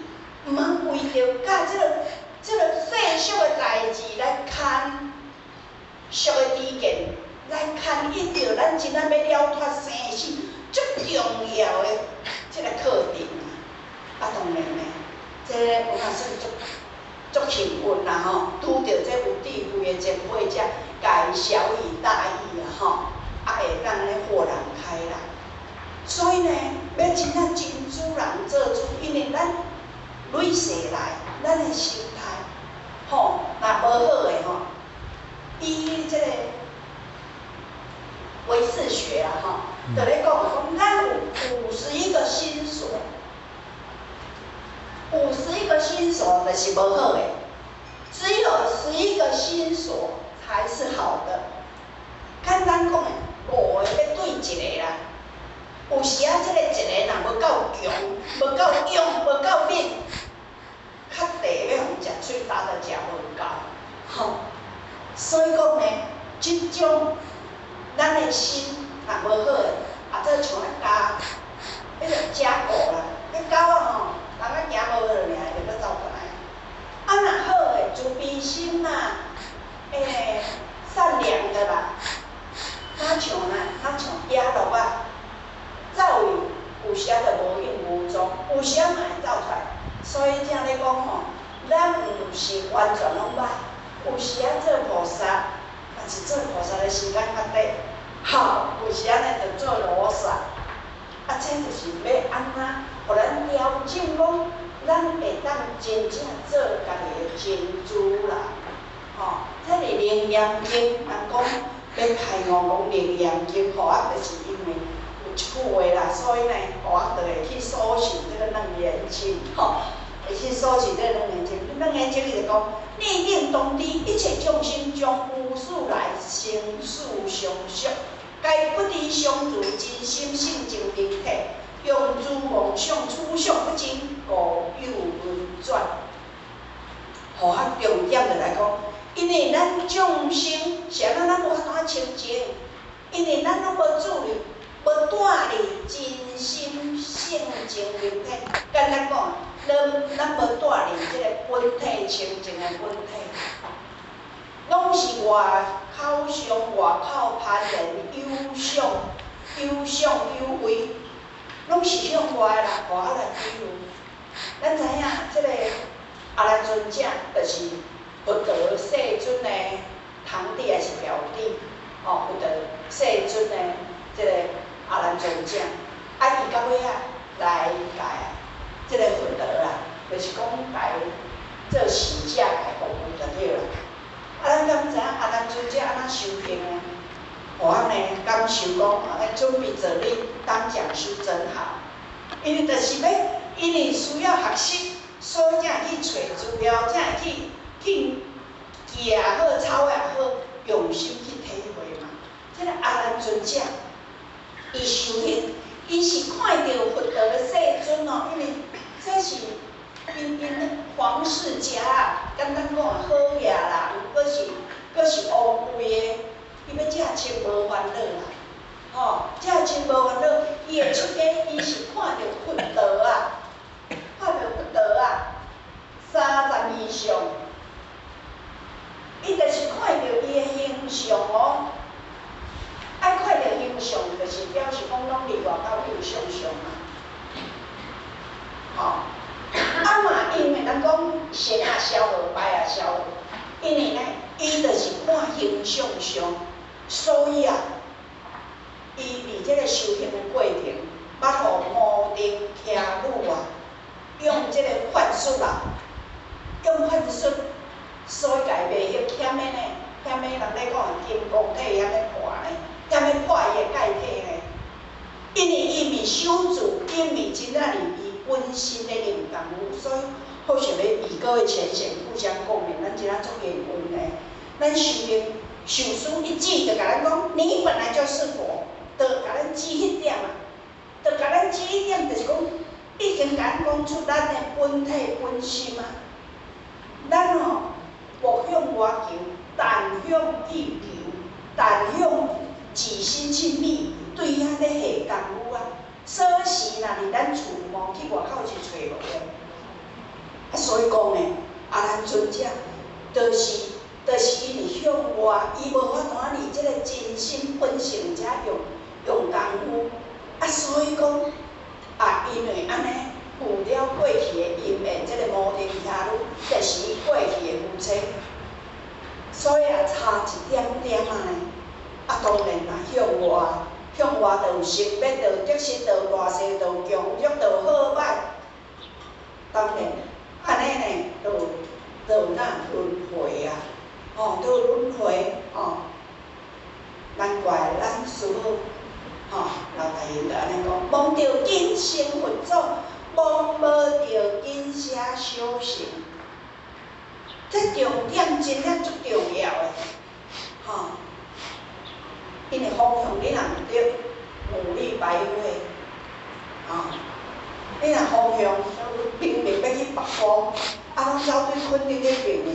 毋通为着甲这个世俗的代志来牵俗的知见，来牵引着咱真正要了脱生死最重要的这个课程啊！当然呢，这我也算足幸运啦吼，拄着这有智慧的前辈才甲伊晓以大义啊吼，啊会当咧豁然开朗。所以呢，要真正真主人做主，因为咱累世来，咱的心态，吼，若无好诶吼，伊这个唯识学啊吼，就咧讲咱有51个心所，51个心所就是无好诶，只有11个心所才是好的。简单讲诶，5个要对1个啦。有时啊，这个一个若无够强，无够勇，无够猛，较地要互食喙焦都食无够，吼。所以讲呢，即种咱的心若无好诶，啊，做像咧加，迄个加固啦，迄狗啊吼，人啊行无好尔，就要走过来。啊，若好诶，慈悲心啦，善良的啦，哪像野鹿啊。走有时啊，就无影无踪，有时啊嘛会走出来。所以正咧讲吼，咱毋是完全拢歹，有时啊做菩萨，但是做菩萨的时间较短，好，有时啊呢就做罗刹，啊，这就是要安怎，互咱了解讲，咱会当真正做家己的真主人，吼，这是《楞严经》，人讲要开悟讲《楞严经》，互啊，就是因为。一句话啦，所以呢，我就会去搜寻这个楞严经，吼，会去搜寻这个楞严经。楞严经里就讲，逆境当知一切众生将无数来生死相续，该不离相助，真心性净明体，用诸妄想，初想不精，故有轮转。互较重点就来讲，因为咱众生是安怎，咱无法度清净，因为咱拢无注意。无带离真心性净明体，简单讲，咱无带离即个本体清净的本体，拢是外口上、外口攀缘、有相有为，拢是向外啦，互我来比喻。咱知影即个阿难尊者，就是佛陀世尊的堂弟还是表弟，哦，佛陀世尊的即个。阿难尊者，啊，伊到尾啊来甲即个佛陀啦，就是讲甲做使者来服务就对啦。啊，咱敢知影阿难尊者安怎修行呢？互咱呢感受讲，准备做你当讲师真好，因为就是要，因为需要学习，所以才去找资料，才去记也好，抄也好，用心去体会嘛。即个阿难尊者。伊修行，伊是看到佛陀的世尊哦，因为这是因皇室家啊，简单讲好野啦，佫是乌贵的，伊要正清无烦恼啦，吼，正清无烦恼，伊会出家，伊是看到佛陀啊，看到佛陀啊，30以上，伊就是看到伊的形象哦。爱看到形象，就是表示讲拢离外口有相像嘛，吼。啊嘛，因为咱讲善也消恶，歹也消恶，因为呢，伊就是看形象上，所以啊，伊伫这个修行的过程，捌互无定骑女啊，用这个法术啊，用法术，所以家袂晓欠的呢，遐物人咧讲金刚体遐咧破咧，遐物破伊个界体咧。因为伊未守住，因为真正哩伊本身咧灵感有，所以好想要以各位浅显互相共勉，咱今仔做缘分咧，咱修行受书一记就甲咱讲，你本来就是佛，就甲咱指迄点啊，就甲咱指迄点，就是讲已经甲咱讲出咱的本体本心啊。咱吼莫向外求，但向意求，但向自心去觅。对遐咧下功夫啊，锁匙若伫咱厝门去外口是找无的。啊，所以讲呢，咱尊者，就是伊伫向外，伊无法度以即个真心本性者用功夫。啊，所以讲因为安尼负了过去的因缘，即个无定遐路，就是过去的夫妻，所以差一点点呢。当然啦，向外道成灭道、得失道、大小道、强弱道、好歹，当然，安尼呢，就那轮回啊，都轮回难怪咱师父老大人就安尼讲，忘着今生佛祖，忘无着今生修行，这重点真正足重要的，因为方向你若毋对，无力白费。你若方向明明要去北方，拢走对肯定咧边呢，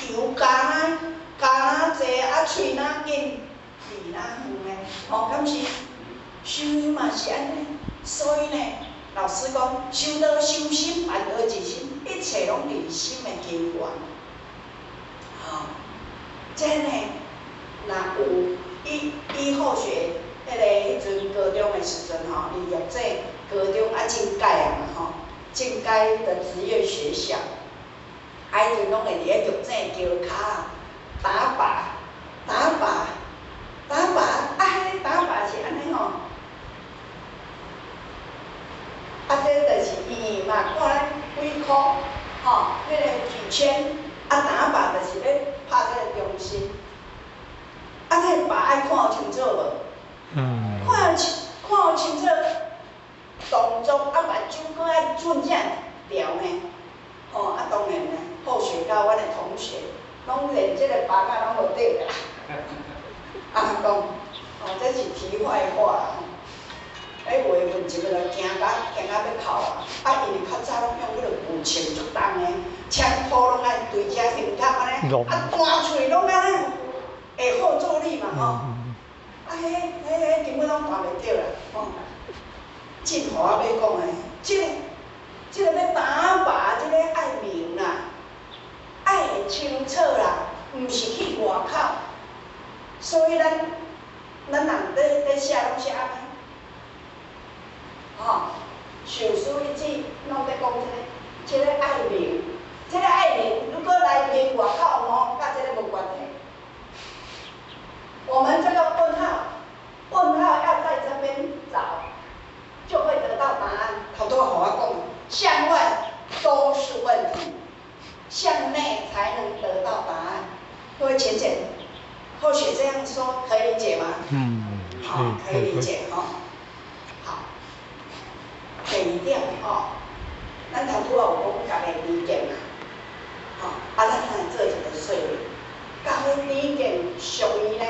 油加哪济，喙哪紧，离哪远呢？敢是修嘛是安尼，所以呢，老师讲，修道修心，办道一心，一切拢伫心的根源。这呢，若有。伊好学迄阵高中的时阵伊入这高中进阶嘛进阶的职业学校，迄阵拢会伫咧玉井桥骹打靶，迄个打靶是安尼这就是伊嘛看咱几箍迄个举签，打靶就是咧拍这个中心。这靶爱看有清楚无？看有清楚，动作目睭搁爱准正调呢。当然呢，好学到阮的同学，拢练这个靶拢无对啦。讲，这是题外话月份一个就惊到要哭因为较早拢用迄个步枪足重的，枪托拢爱对遮胸塔安尼，弹喙拢安尼。会后坐力嘛迄根本拢办袂着啦真互我要讲的，这个要打靶，这个爱明啦，爱会清楚啦，毋是去外口。所以咱人咧写拢写安尼，受书一指拢咧讲这个爱明，这个爱明如果来明外口甲这个无关系。我们这个问号要在这边找，就会得到答案。好多互我讲，向外都是问题，向内才能得到答案。各位浅浅，或许这样说可以理解吗？好，可以理解好，第二点咱头拄有讲教的理解嘛，咱来做一个说明。教的理解属于呢？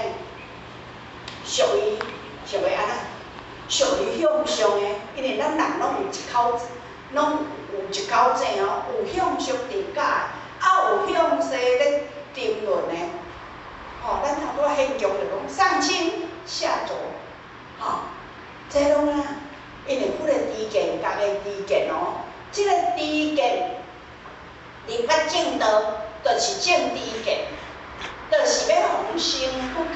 属于安怎？属于向上的，因为咱人拢有一口，拢有一口井有向上伫教，有向西咧定论的。咱头拄很强就讲上清下浊，这拢因为迄个知见，教的知见这个知见，入较正道，就是正知见，就是要从幸福解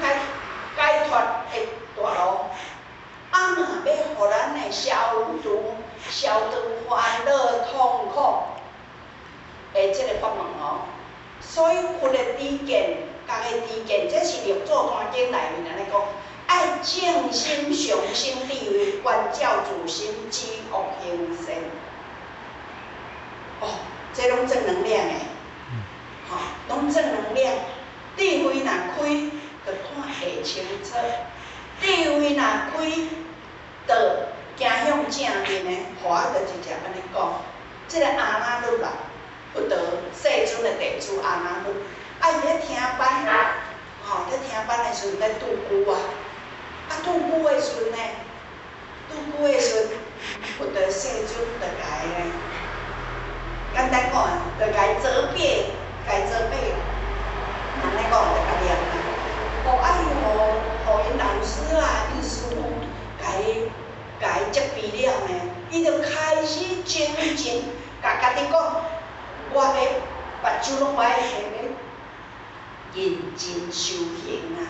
脱的大路。若要互咱的消除烦恼痛苦的这个法门所以佛的知见、家的知见，这是六祖坛经内面安尼讲，爱正心、上心、智慧、观照自心、知恶行善。这拢正能量的，拢正能量。智慧若开，就看下清楚；智慧若开，就行向正面的。互我就直接安尼讲，即个阿那律啦，佛陀世尊的弟子阿那律，伊咧听班，咧听班的时阵咧拄久啊，拄久的时阵呢，佛陀世尊就甲伊咧，简单讲啊，就甲伊责备，安尼讲就甲念啦。互因老师啊，因师父甲伊责备了呢，伊就开始精进，甲家己讲，我咧目睭拢无爱下咧，认真修行啊。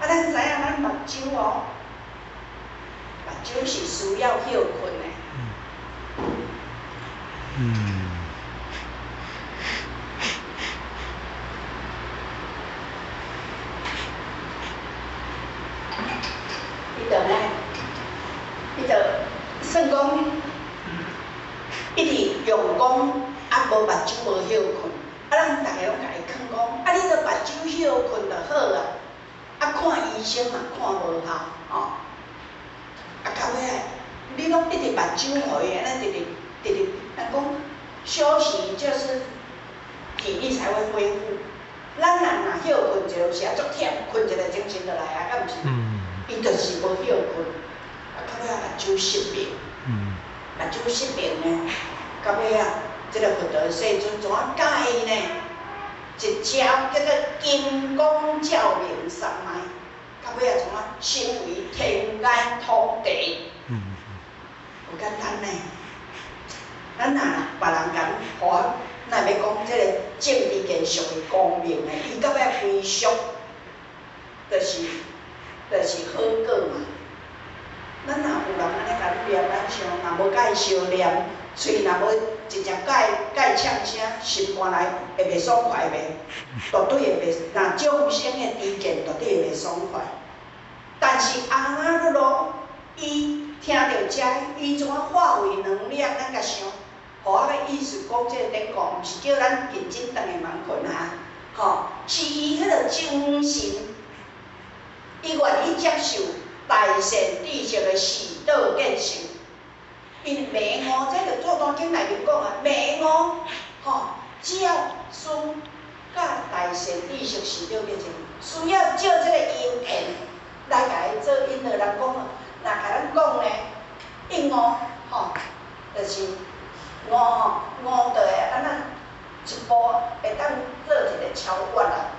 咱知影咱目睭哦，目睭是需要休困的。伊就算讲，一直用功，无目睭无休困，咱逐个拢甲伊劝讲，你着目睭休困就好啊。看医生嘛看无效，到尾你拢一直目睭互伊安尼直，人讲休息就是体力才会恢复。咱人若休困一落时啊，足忝，困一下精神就来啊，敢毋是？伊就是无休困，到尾目睭失明。目睭失明呢，到尾即个佛陀世尊怎啊教伊呢？一招叫做金光照明三昧，到尾怎啊成为天眼通地？有简单呢。咱若别人讲互咱要讲即个政治建设的光明的，伊到尾归属，就是好果嘛。咱若有人安尼甲你念，咱想若无甲伊相念，喙若无直接甲伊呛声，心肝内会袂爽快袂？绝对会袂。若众生的知见，绝对会袂爽快。但是阿那律咯，伊听到遮，伊怎啊化为能量？咱甲想，互我个意思讲，即个典故毋是叫咱认真当个盲困啊，是伊迄个精神，伊愿意接受大善知识的示导见性。因眉五，这个《做单经》内面讲啊，眉五，教师甲大善知识示导见性，需要借这个因缘来甲伊做因的人讲啊，若甲咱讲呢，因五，就是五就会安那一步会当做一个超越啦。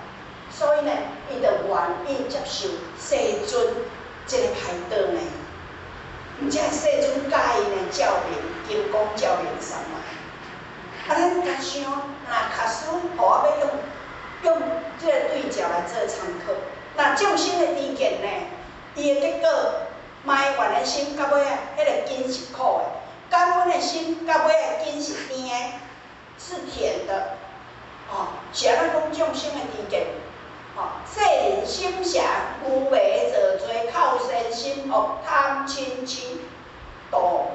所以呢，伊就愿意接受世尊这个开导呢。而且世尊教伊呢，照明金光照明三昧。咱甲想，若卡师互我要用这个对照来做参考。若众生的知见呢，伊的结果，埋怨的心到尾迄个根是苦的，感恩的心到尾根是甜的，是甜的。是安怎讲众生的知见？世人心邪，愚昧造罪，靠善心恶，贪嗔痴，堕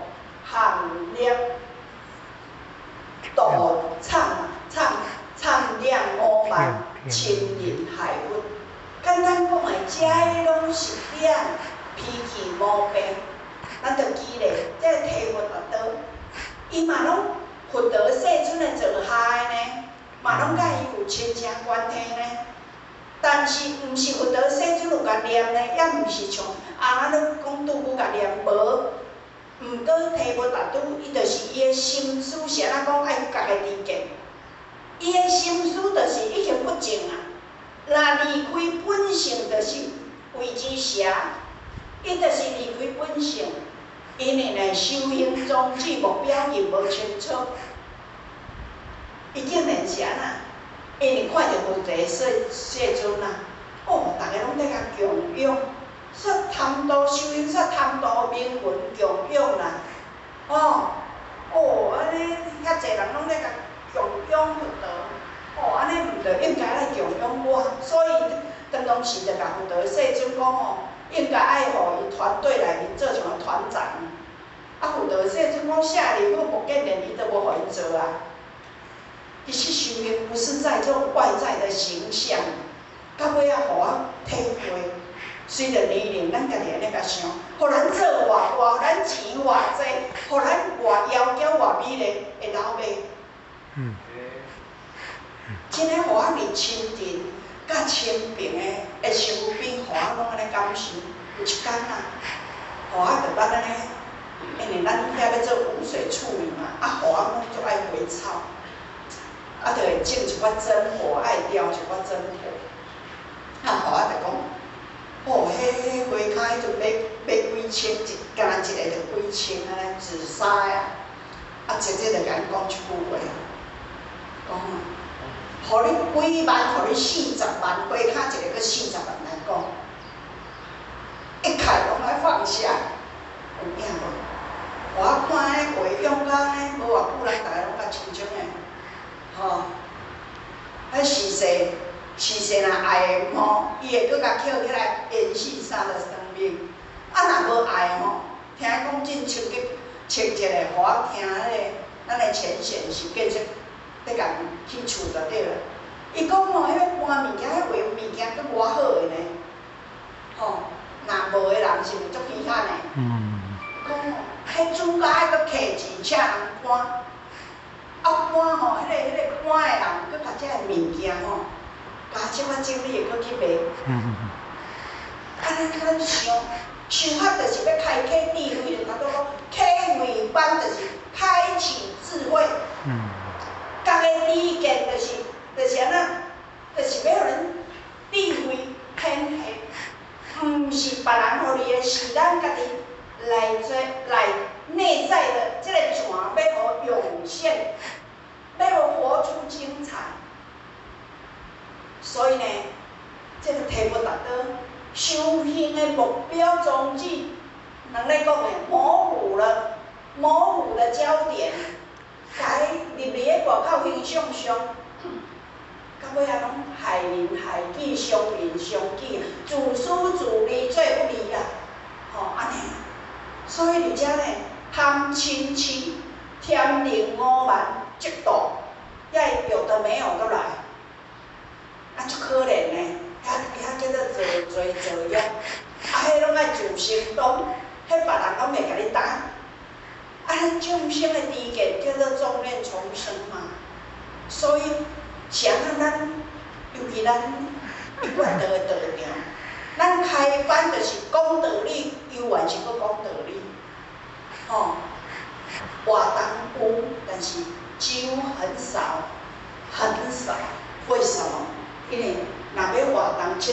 含念，堕惨念恶慢，侵人害物。简单讲的，遮个拢是点脾气毛病，咱着记咧，这个题目大道，伊嘛拢佛陀世尊的座下的呢，嘛拢甲伊有亲情关系呢。但是，毋是佛陀世尊有甲念呢，也毋是像阿那律讲拄久甲念无。毋过题目大拄，伊就是伊的心思是安怎讲爱家己知见。伊的心思就是已经不净啊。若离开本性，就是为之邪。伊就是离开本性，因为呢修行宗旨目标亦无清楚。伊竟然是安那？因为看着佛陀世尊啊，大家拢在甲供养，说贪图修行，说贪图名闻供养啦，安尼遐济人拢在甲供养佛陀，安尼毋着应该来供养我，所以当时就甲佛陀世尊讲应该爱互伊团队内面做像个团长。佛陀世尊讲舍利弗不见连伊都无互伊做啊。其实修行不是在这种外在的形象，到尾啊，互我体会。随着年龄，咱家己安尼甲想，互咱做偌大，互咱钱偌济，互咱偌窈窕偌美丽的老爸。真诶，互我认亲近、甲清平的身边，互我拢安尼感受。有一天啊，互我着捌安尼，因为咱遐要做污水处理嘛，啊，互我拢足爱花草，啊，着会种一寡真火，爱雕一寡真火，啊，互我着讲。哦，迄花骹迄阵要几千，干那一个着几千安尼紫砂啊，啊，姐姐着甲因讲一句话，讲啊，互你几万，互你40万，花骹一个搁40万来讲，一切拢爱放下，有影无？我看安尼画用到安尼，无偌久人，逐个拢甲亲像诶，吼，迄时势。是势若爱的吼，伊会搁甲捡起来延续三个生命。啊，若无爱吼，听讲真穿一个，互我听迄个咱的前线是继续咧甲去厝就对了。伊讲吼，迄搬物件、迄画物件搁偌好诶呢，吼，若无诶人是毋足稀罕诶。讲吼，迄主家还搁客钱请人搬，啊搬吼，迄个搬诶人搁甲遮个物件吼。加即款精力会搁去卖，安尼咱想法就是要开启智慧，就差不多讲启慧班就是开启智慧。家个理见就是安那，就是要互人智慧偏下，毋是别人互你的，是咱家己来内在的这个泉要互涌现，要互活出精彩。所以呢，这个题目达到修行的目标宗旨，人咧讲的模糊的焦点，该入嚟喺外口形象上，到尾啊拢害人害己，伤人伤己，自私自利，做不利啊，吼安尼。所以而且呢，贪嗔痴、天灵5万嫉妒，也有的没有都来。啊，足可怜呢，遐叫做做用，啊，迄拢爱自成东，迄别人拢袂甲你担。啊，咱众生的知见叫做众念重生嘛，所以是安咱，尤其咱一贯道的道场，咱开班就是讲道理，永远是搁讲道理，吼，活动有，但是酒很少，很少，为什么？因为若要活动佚佗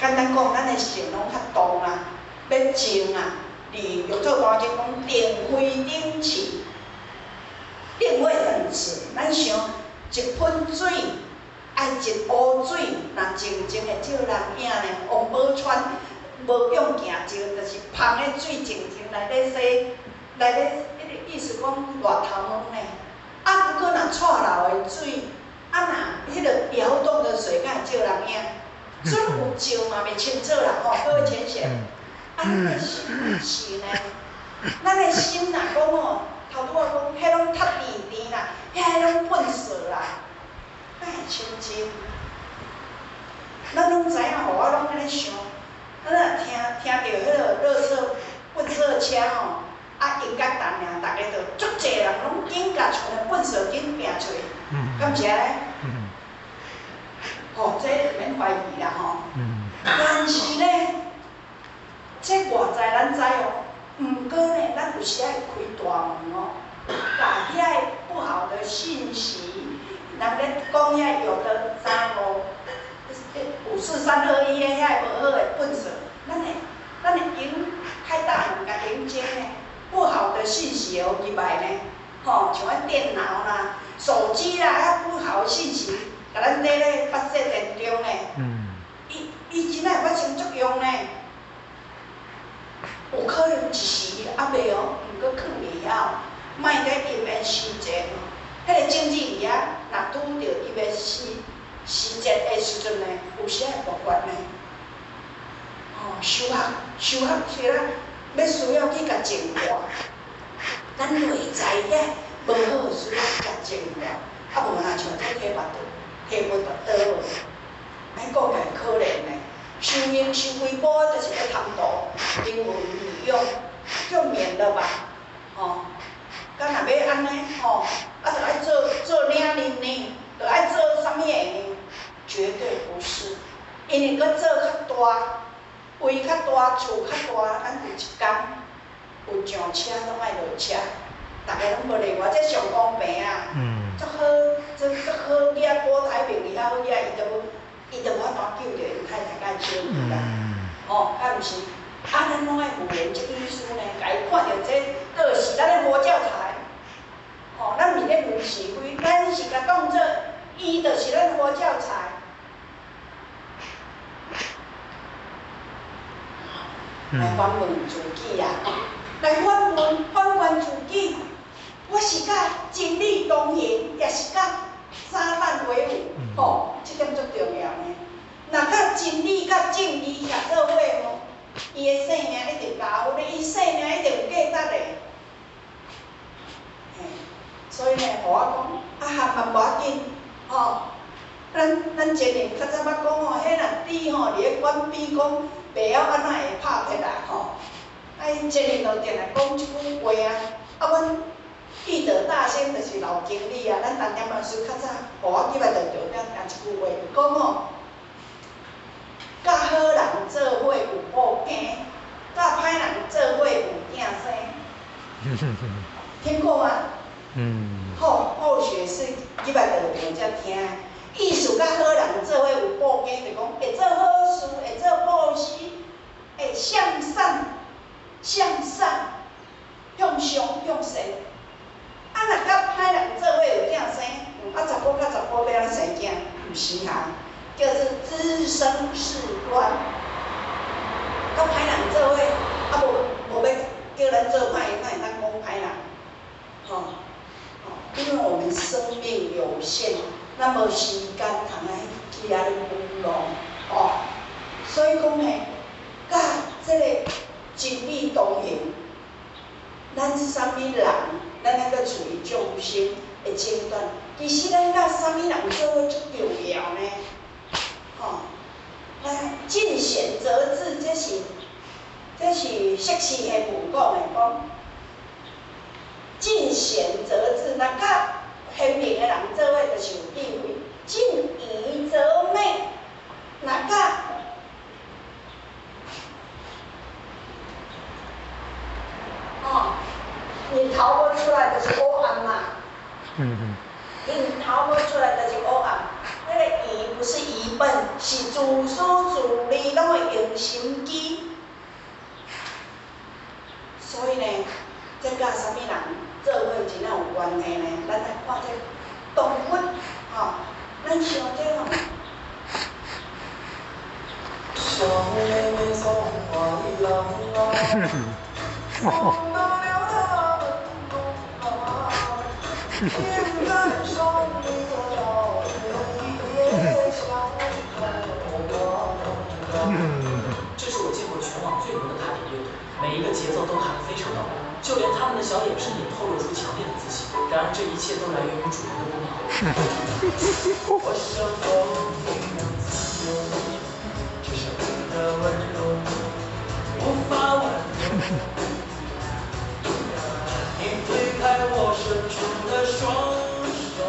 简单讲，咱的心拢较重啊，要静啊。玉做大经讲，定慧定气，定慧两字，咱想一盆水，爱一壶水，若静静的照人影呢，往无川，无用行石，就是芳的水静静来咧洗，来咧意思讲热头毛呢。啊，不过若错流的水。啊，若迄个摇动的水，敢会照人影？所以有照嘛，袂清楚啦吼。各位浅显，啊，咱的心是呢，咱的心若讲吼，头拄仔讲，迄拢太甜甜啦，遐拢粪扫啦，敢会清净？咱拢知影，互我拢安尼想，咱若听着迄个垃圾粪扫车吼，啊，应该等尔，大家着足济人拢紧甲像个粪扫紧行出。敢是安尼？吼，这免怀疑啦吼。但是呢，这外在咱知哦，毋过呢，咱有时爱开大门哦，把遐不好的信息，人咧讲遐有的355432遐无好的本事，咱会迎开大门甲迎接呢，不好的信息哦入来呢，吼，像迄电脑啦。手机啦，遐不好信息，甲咱咧发射电中呢，伊真爱发生作用呢。有可能一时还袂哦，毋过藏袂晓，莫咧因缘时节哦。迄个政治伊啊，若拄着伊的时节的时阵呢，有时会爆发呢。哦，修学起来，要需要去甲净化，咱内在遐。无好需要甲净化，啊无若像这体目下不到倒位，爱讲起来可怜呢。收营收规波，就是要贪图人文利用，就免了吧，哦。敢若要安尼吼，啊，着爱做领人呢，着爱做啥物个呢？绝对不是，因为搁做较大，位较大，厝较大，咱有一工有上车拢爱落车，逐个拢无例外，这上公平啊！足好，足好惹保台面了好惹，伊着无法度救着因太太甲伊小妹啦，哦，敢毋是？啊，咱拢爱有缘，即意思呢，甲伊看着这，倒是咱的佛教材。哦，咱毋是咧论是非，咱是甲当做伊就是咱佛教材。来反问自己啊！来反问自己，我是甲真理同行，也是甲撒旦为伍？哦，这点足重要呢。若甲真理、甲正义协做伙哦，伊的性命一定加有咧，伊性命一定有价值的。所以呢，互我讲，啊含嘛无要紧，吼，咱前年较早捌讲吼，迄若猪吼，伫咧管比讲，袂晓安怎会拍撇啊，吼，啊因前年就定来讲即句话啊，啊阮义德大仙就是老经理啊，咱陈念老师较早，互我记来就着了定一句话，讲吼，甲好人做伙有报惊，甲歹人做伙有囝生，听过吗？好学是入来就才听，意思甲好人做伙有报应，就讲会做好事，会做布施，会向善，向上向善。啊，若甲歹人做伙有囝生，啊查甫甲查甫要安生囝，毋是哈，叫做滋生事端。甲歹人做伙，啊无要叫咱做歹，哪会当讲歹人？吼。因为我们生命有限，那么时间通来去遐咧运用，哦，所以讲呢，甲这个真理同行，咱是啥物人，咱那个处于众生的阶段，其实咱甲啥物人做伙足重要呢？吼，来尽贤则智，这是释氏下文讲的讲。尽贤则智，若甲贤明的人做伙，就是有智慧；尽愚则美，若甲你逃不出来就是黑暗嘛。你逃不出来就是黑暗。那个愚不是愚笨，是自私自利，拢会用心机。所以呢，这甲啥物人？做伙真有关系呢，咱来看这动物，吼，咱像这种。小妹妹送花衣郎啊，送到了那门东啊，天在上面了，夜下这是我见过全网最牛的卡点乐队，每一个节奏都弹得非常到位。就连他们的小眼神也透露出强烈的自信。然而，这一切都来源于主人的功劳。我像风一样自由，只是你的温柔无法挽留。你推开我伸出的双手，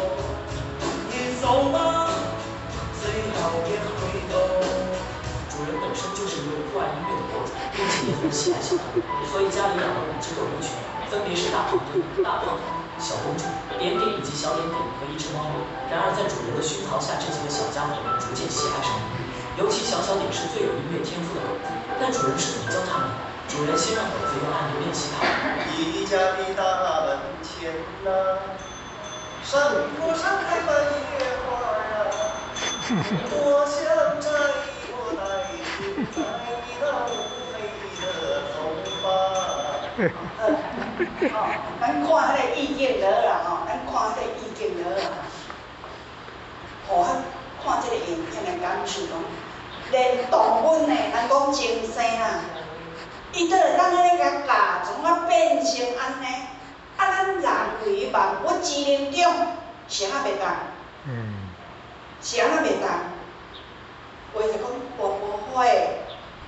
你走吧，最好别回头。主人本身就是一位酷爱音乐的博主，并且也很喜爱小动物，所以家里养了5只斗牛犬，分别是大胖墩、大胖头、小公主、点点以及小点点和一只猫咪。然而在主人的熏陶下，这几个小家伙们逐渐喜爱上了，尤其小点是最有音乐天赋的狗。但主人是怎么教它们的？主人先让狗子用按钮练习它。一家的大门前呐，山坡上开满野花啊，多想摘一朵带进来你那乌黑的头发。咱看迄个意见就好啦吼，咱看迄个意见就好啦。互看这个影片的感受讲，连动物呢，咱讲精生啊，伊都会当安尼甲教，从啊变成安尼，啊咱人类万物之灵中，谁也袂当。是安怎袂当？我就讲我不会，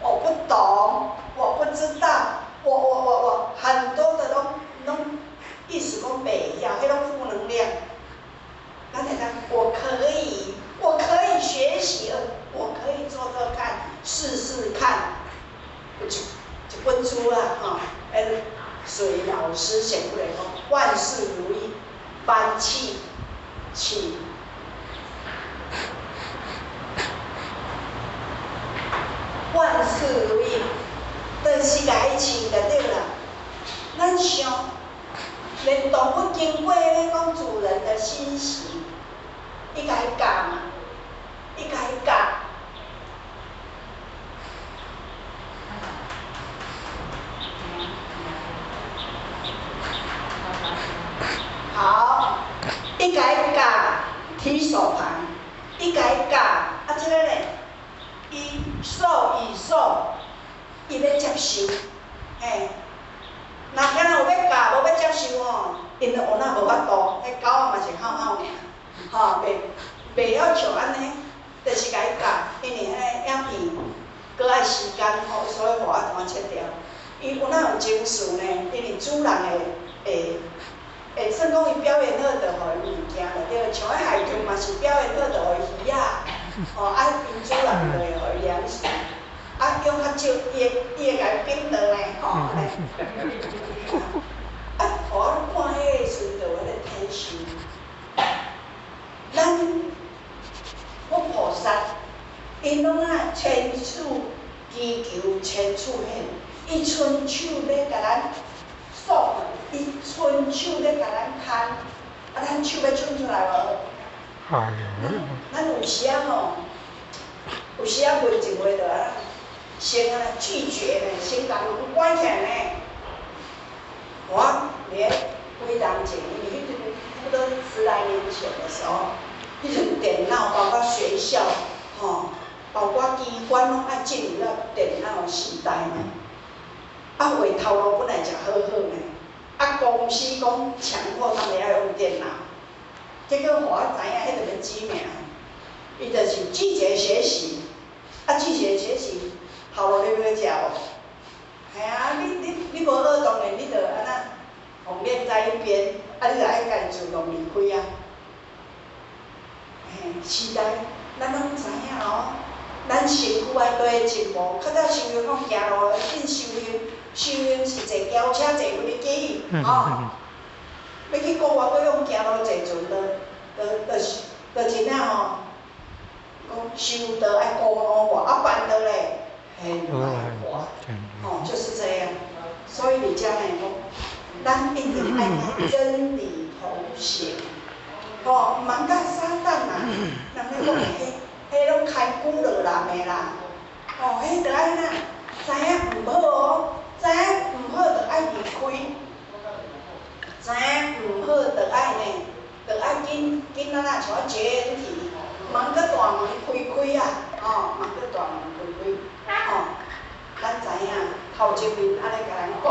我不懂，我不知道，我很多的拢意思讲袂晓，迄种负能量。咱会当，我可以学习，我可以做做看，试试看。一本书啦，吼，水老师写过来讲，万事如意，翻气。万事如意，就是爱情就对啦。咱想，连动物经过咧讲主人的欣喜，伊甲伊教嘛，伊甲伊教。好，伊甲伊教提手旁，伊甲伊教啊，即个咧。伊受，伊要接受，嘿。若敢若有要教，无要接受吼，因就有那无法度。迄狗仔嘛是吼尔，吼，袂要求安尼，就是甲伊教，因为迄个影片搁爱时间吼，所以互我单切掉。伊有哪有情绪呢？因为主人会算讲伊表现好，就互伊物件就对。像迄海豚嘛是表现好，就互伊鱼仔。哦，啊，因主人就会互伊养死，啊，用较少，伊会甲伊变倒咧，吼，安尼。啊，互我看迄个时阵，我咧体受。咱佛菩萨，因拢啊千处祈求千处现，伊伸手咧甲咱送，伊伸手咧甲咱牵，啊，咱手要伸出来无？咱有时啊吼，有时啊问一话就啊，先啊拒绝呢，先甲门关起来呢。我连几当前，因为差不多10来年前的时候，迄阵电脑包括学校，吼，包括机关拢爱进入到电脑时代呢。啊，话头路本来就好好呢，啊公司讲强迫他们要用电脑。结果互我知影，迄个要指名，伊就是拒绝学习，啊拒绝学习，头路你要食无？系啊，你无学当然你就安那红面在一边，啊你就爱家自动离开啊。嘿，时代咱拢知影哦，咱身躯爱多进步，较早修行讲行路紧修行，修行是坐轿车坐飞机，吼。要去国外，搁用行路坐船，就是真正吼，讲修道爱高路我，啊办道咧，很难活，哦，就是这样。所以你将来讲，咱一定爱甲真理同行，哦，毋通甲撒旦啊，人咧讲迄拢开古罗男的啦，哦，迄着爱哪，知影毋好哦，知影毋好着爱离开。知影毋好，着爱呢，着爱紧仔仔像我绝去，门搁大门开啊，哦，门搁大门开，哦，咱知影头前面安尼甲咱讲。